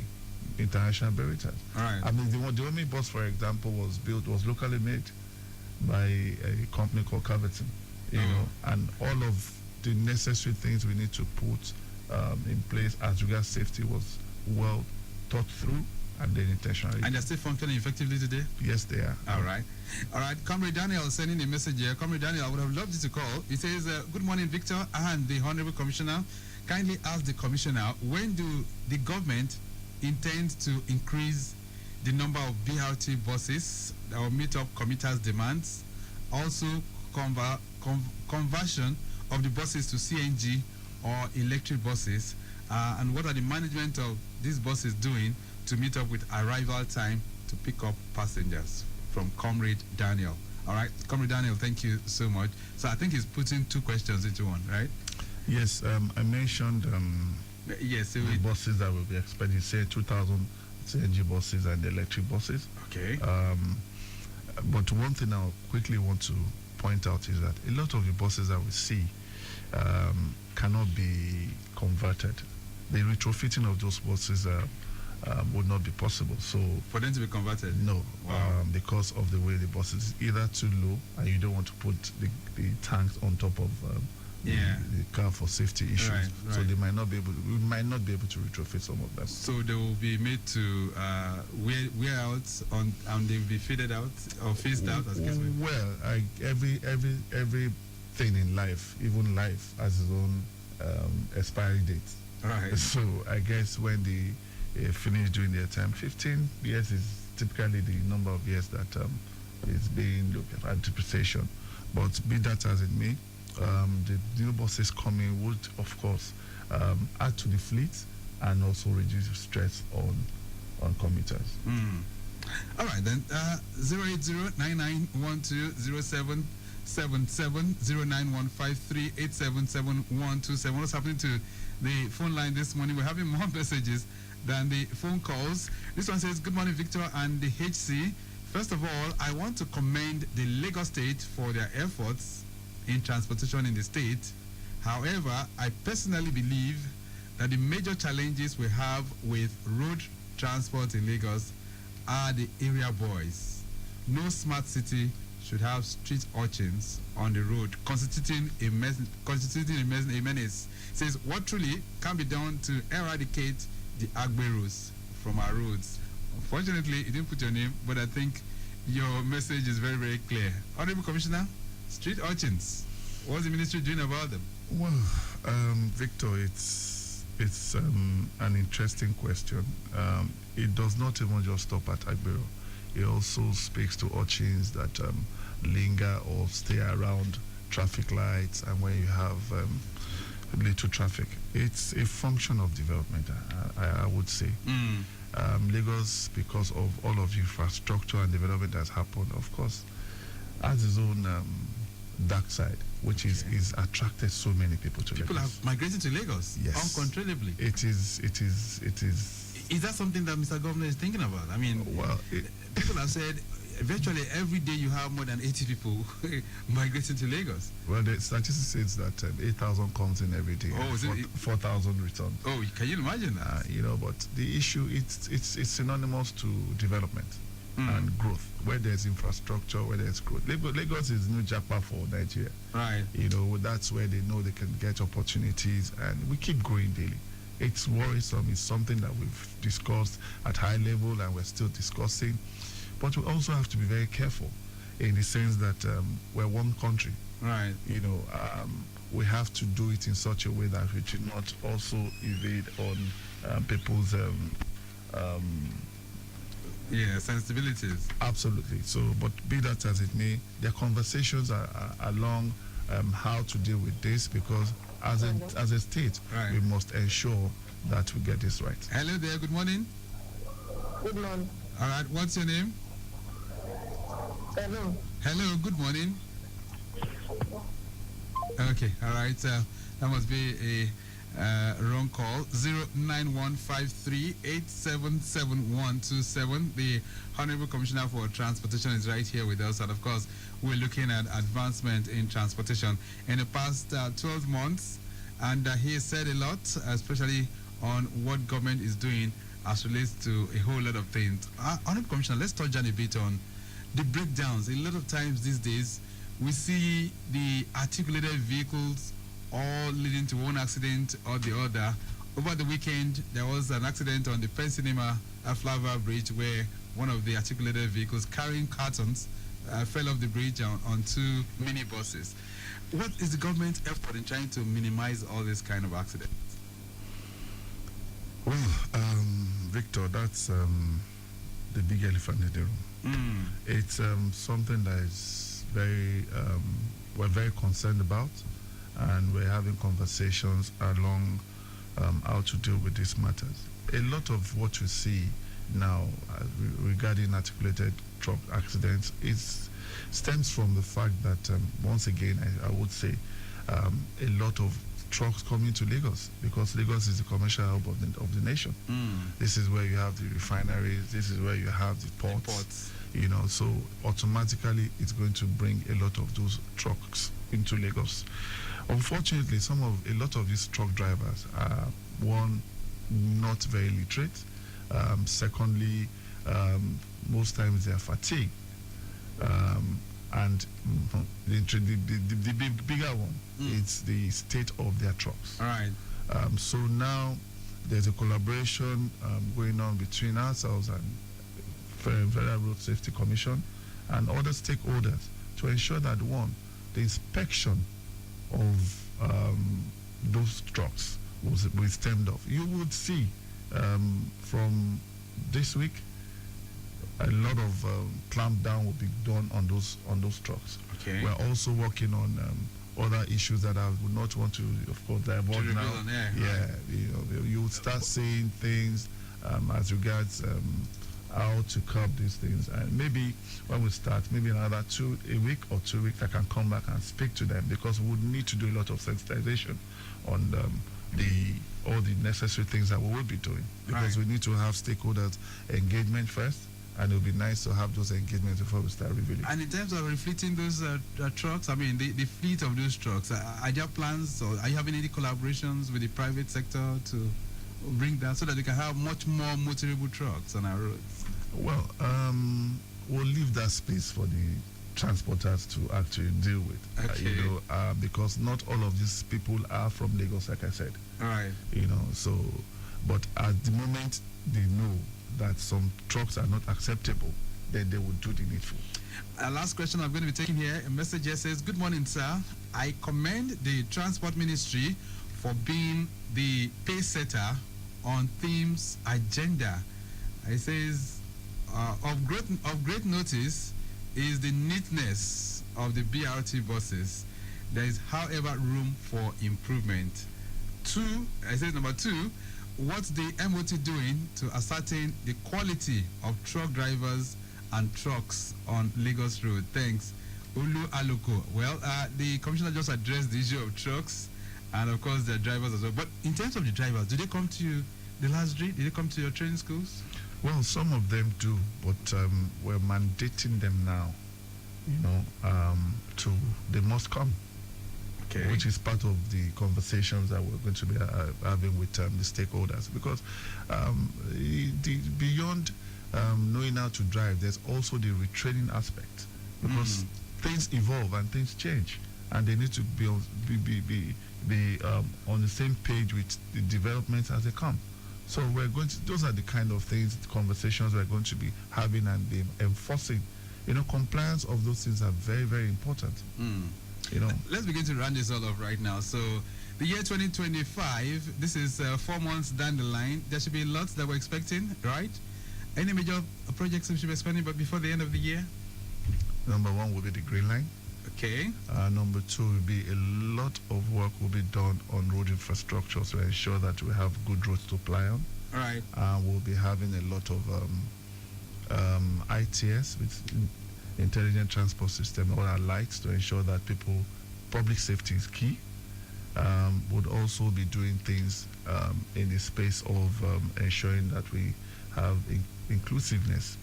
[SPEAKER 13] international barometers.
[SPEAKER 7] Right.
[SPEAKER 13] I mean, the omnibus, for example, was locally made by a company called Caverton, and all of the necessary things we need to put in place as regards safety was well thought through and then intentionally.
[SPEAKER 7] And they're still functioning effectively today?
[SPEAKER 13] Yes, they are.
[SPEAKER 7] All right. Comrade Daniel sending a message here. Comrade Daniel, I would have loved you to call. He says, good morning, Victor and the Honorable Commissioner. Kindly ask the Commissioner, when do the government intend to increase the number of BRT buses that will meet up commuters' demands? Also, conversion of the buses to CNG or electric buses? And what are the management of these buses doing to meet up with arrival time to pick up passengers? From Comrade Daniel. All right, Comrade Daniel, thank you so much. So I think he's putting two questions into one, right?
[SPEAKER 13] Yes, I mentioned
[SPEAKER 7] yes,
[SPEAKER 13] the buses that will be expected, say 2,000 CNG buses and electric buses.
[SPEAKER 7] Okay.
[SPEAKER 13] But one thing I quickly want to point out is that a lot of the buses that we see cannot be converted. The retrofitting of those buses would not be possible. So
[SPEAKER 7] for them to be converted?
[SPEAKER 13] No,
[SPEAKER 7] wow.
[SPEAKER 13] Because of the way the bus is either too low and you don't want to put the tanks on top of the car for safety issues.
[SPEAKER 7] Right.
[SPEAKER 13] So we might not be able to retrofit some of them.
[SPEAKER 7] So they will be made to wear out and they will be faded out or phased out as case may be.
[SPEAKER 13] Well, everything in life, even life, has its own expiry date.
[SPEAKER 7] Right.
[SPEAKER 13] So I guess when they finish doing their time, 15 years is typically the number of years that is being looked at depreciation. But be that as it may, the new buses coming would, of course, add to the fleet and also reduce stress on commuters.
[SPEAKER 7] All right, then, 080-9912-0777, 09153-877-127. What's happening to the phone line this morning? We're having more messages than the phone calls. This one says, good morning, Victor and the HC. First of all, I want to commend the Lagos State for their efforts in transportation in the state. However, I personally believe that the major challenges we have with road transport in Lagos are the area boys. No smart city should have street urchins on the road constituting a menace. It says, what truly can be done to eradicate the Agberos from our roads? Unfortunately, you didn't put your name, but I think your message is very, very clear. Honorable Commissioner, street urchins, what's the ministry doing about them?
[SPEAKER 13] Well, Victor, it's an interesting question. It does not even just stop at Agbero. It also speaks to urchins that linger or stay around traffic lights and when you have little traffic. It's a function of development, I would say. Lagos, because of all of the infrastructure and development that's happened, of course, has its own dark side, which is attracted so many people to Lagos.
[SPEAKER 7] People are migrating to Lagos uncontrollably.
[SPEAKER 13] It is.
[SPEAKER 7] Is that something that Mr. Governor is thinking about? I mean,
[SPEAKER 13] well,
[SPEAKER 7] people have said virtually every day you have more than 80 people migrating to Lagos.
[SPEAKER 13] Well, the statistics says that 8,000 comes in every day.
[SPEAKER 7] Oh,
[SPEAKER 13] 4,000 return.
[SPEAKER 7] Oh, can you imagine that?
[SPEAKER 13] You know, but the issue it's synonymous to development and growth. Where there's infrastructure, where there's growth. Lagos is new Japa for Nigeria.
[SPEAKER 7] Right.
[SPEAKER 13] You know, that's where they know they can get opportunities, and we keep growing daily. It's worrisome. It's something that we've discussed at high level, and we're still discussing. But we also have to be very careful, in the sense that we're one country.
[SPEAKER 7] Right.
[SPEAKER 13] You know, we have to do it in such a way that we should not also evade on people's
[SPEAKER 7] sensibilities.
[SPEAKER 13] Absolutely. So, but be that as it may, there are conversations along how to deal with this, because as a state, we must ensure that we get this right.
[SPEAKER 7] Hello there. Good morning.
[SPEAKER 14] Good morning.
[SPEAKER 7] All right. What's your name?
[SPEAKER 14] Hello.
[SPEAKER 7] Hello. Good morning. Okay. All right. That must be a wrong call. 09153877127. The Honorable Commissioner for Transportation is right here with us, and of course we're looking at advancement in transportation in the past 12 months, and he has said a lot, especially on what government is doing as relates to a whole lot of things. Honorable Commissioner, let's touch on a bit on the breakdowns. A lot of times these days we see the articulated vehicles all leading to one accident or the other. Over the weekend, there was an accident on the Pensinema Flava Bridge where one of the articulated vehicles carrying cartons fell off the bridge on two minibuses. What is the government's effort in trying to minimize all this kind of accidents?
[SPEAKER 13] Well, Victor, that's the big elephant in the room. It's something that is we're very concerned about, and we're having conversations along how to deal with these matters. A lot of what we see now regarding articulated truck accidents stems from the fact that, once again, I would say, a lot of trucks coming to Lagos, because Lagos is the commercial hub of the nation. This is where you have the refineries, this is where you have the ports. You know, so automatically it's going to bring a lot of those trucks into Lagos. Unfortunately, a lot of these truck drivers are, one, not very literate. Secondly, most times they are fatigued. And the bigger one, it's the state of their trucks.
[SPEAKER 7] All right.
[SPEAKER 13] So now there's a collaboration going on between ourselves and Federal Road Safety Commission and other stakeholders to ensure that, one, the inspection of those trucks will stemmed off. You would see from this week a lot of clamp down will be done on those trucks.
[SPEAKER 7] Okay.
[SPEAKER 13] We're also working on other issues that I would not want to, of course, divulge now. Yeah, you would start seeing things as regards how to curb these things, and maybe when we start, maybe another a week or 2 weeks, I can come back and speak to them, because we would need to do a lot of sensitization on all the necessary things that we will be doing, because we need to have stakeholders engagement first, and it would be nice to have those engagements before we start revealing.
[SPEAKER 7] And in terms of reflecting those trucks, I mean, the fleet of those trucks, are there plans, or are you having any collaborations with the private sector to bring that so that they can have much more motorable trucks on our roads?
[SPEAKER 13] Well, we'll leave that space for the transporters to actually deal with.
[SPEAKER 7] Okay.
[SPEAKER 13] Because not all of these people are from Lagos, like I said.
[SPEAKER 7] All right.
[SPEAKER 13] So, but at the moment they know that some trucks are not acceptable, then they will do the needful.
[SPEAKER 7] Last question I'm going to be taking here. A message here says, "Good morning, sir. I commend the Transport Ministry for being the pace setter on theme's agenda." It says, of great notice is the neatness of the BRT buses. There is, however, room for improvement. Number two, what's the MOT doing to ascertain the quality of truck drivers and trucks on Lagos Road? Thanks. Ulu Aloko. Well, the commissioner just addressed the issue of trucks and, of course, their drivers as well. But in terms of the drivers, do they come to the last street? Did they come to your training schools?
[SPEAKER 13] Well, some of them do, but we're mandating them now. They must come. Okay. Which is part of the conversations that we're going to be having with the stakeholders, because beyond knowing how to drive, there's also the retraining aspect, because things evolve and things change, and they need to be on the same page with the developments as they come. So those are the kind of things, conversations we're going to be having and be enforcing. Compliance of those things are very, very important.
[SPEAKER 7] Let's begin to round this all off right now. So the year 2025, this is 4 months down the line. There should be lots that we're expecting, right? Any major projects we should be expecting but before the end of the year?
[SPEAKER 13] Number 1 will be the Green Line.
[SPEAKER 7] Okay.
[SPEAKER 13] Number 2 will be a lot of work will be done on road infrastructure to ensure that we have good roads to ply on.
[SPEAKER 7] All right.
[SPEAKER 13] We'll be having a lot of ITS, with intelligent transport system, all our lights, to ensure that public safety is key. Would also be doing things in the space of ensuring that we have inclusiveness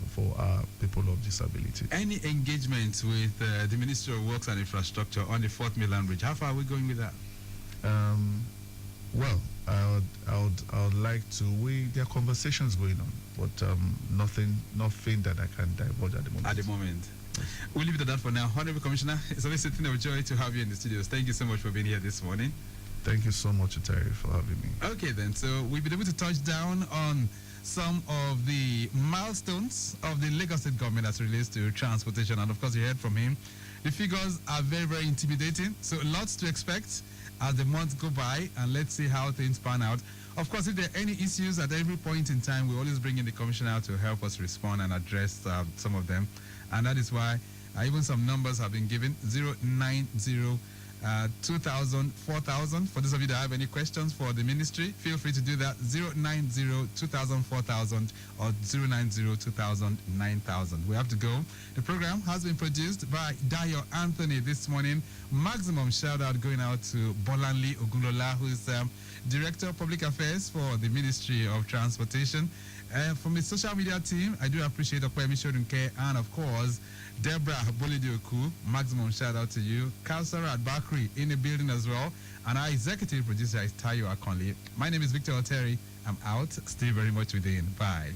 [SPEAKER 13] for people of disability.
[SPEAKER 7] Any engagement with the Ministry of Works and Infrastructure on the 4th Mainland Bridge? How far are we going with that?
[SPEAKER 13] Well, I would like to. There are conversations going on, but nothing that I can divulge at the moment.
[SPEAKER 7] At the moment. We'll leave it at that for now. Honorable Commissioner, it's always a thing of joy to have you in the studios. Thank you so much for being here this morning.
[SPEAKER 13] Thank you so much, Oteri, for having me.
[SPEAKER 7] Okay, then. So we've been able to touch down on some of the milestones of the Lagos State government as relates to transportation. And of course, you heard from him. The figures are very, very intimidating. So lots to expect as the months go by, and let's see how things pan out. Of course, if there are any issues at every point in time, we always bring in the commissioner to help us respond and address some of them. And that is why even some numbers have been given: 090 2000 4000. For those of you that have any questions for the ministry, feel free to do that. 090 2000 4000 or 090 2000 9000. We have to go. The program has been produced by Dayo Anthony this morning. Maximum shout out going out to Bolanli Ogunlola, who is Director of Public Affairs for the Ministry of Transportation. From the social media team, I do appreciate Okwemi Shodunke and, of course, Deborah Bolidioku. Maximum shout out to you. Kausara Bakri in the building as well. And our executive producer is Tayo Akonli. My name is Victor Oteri. I'm out. Stay very much within. Bye.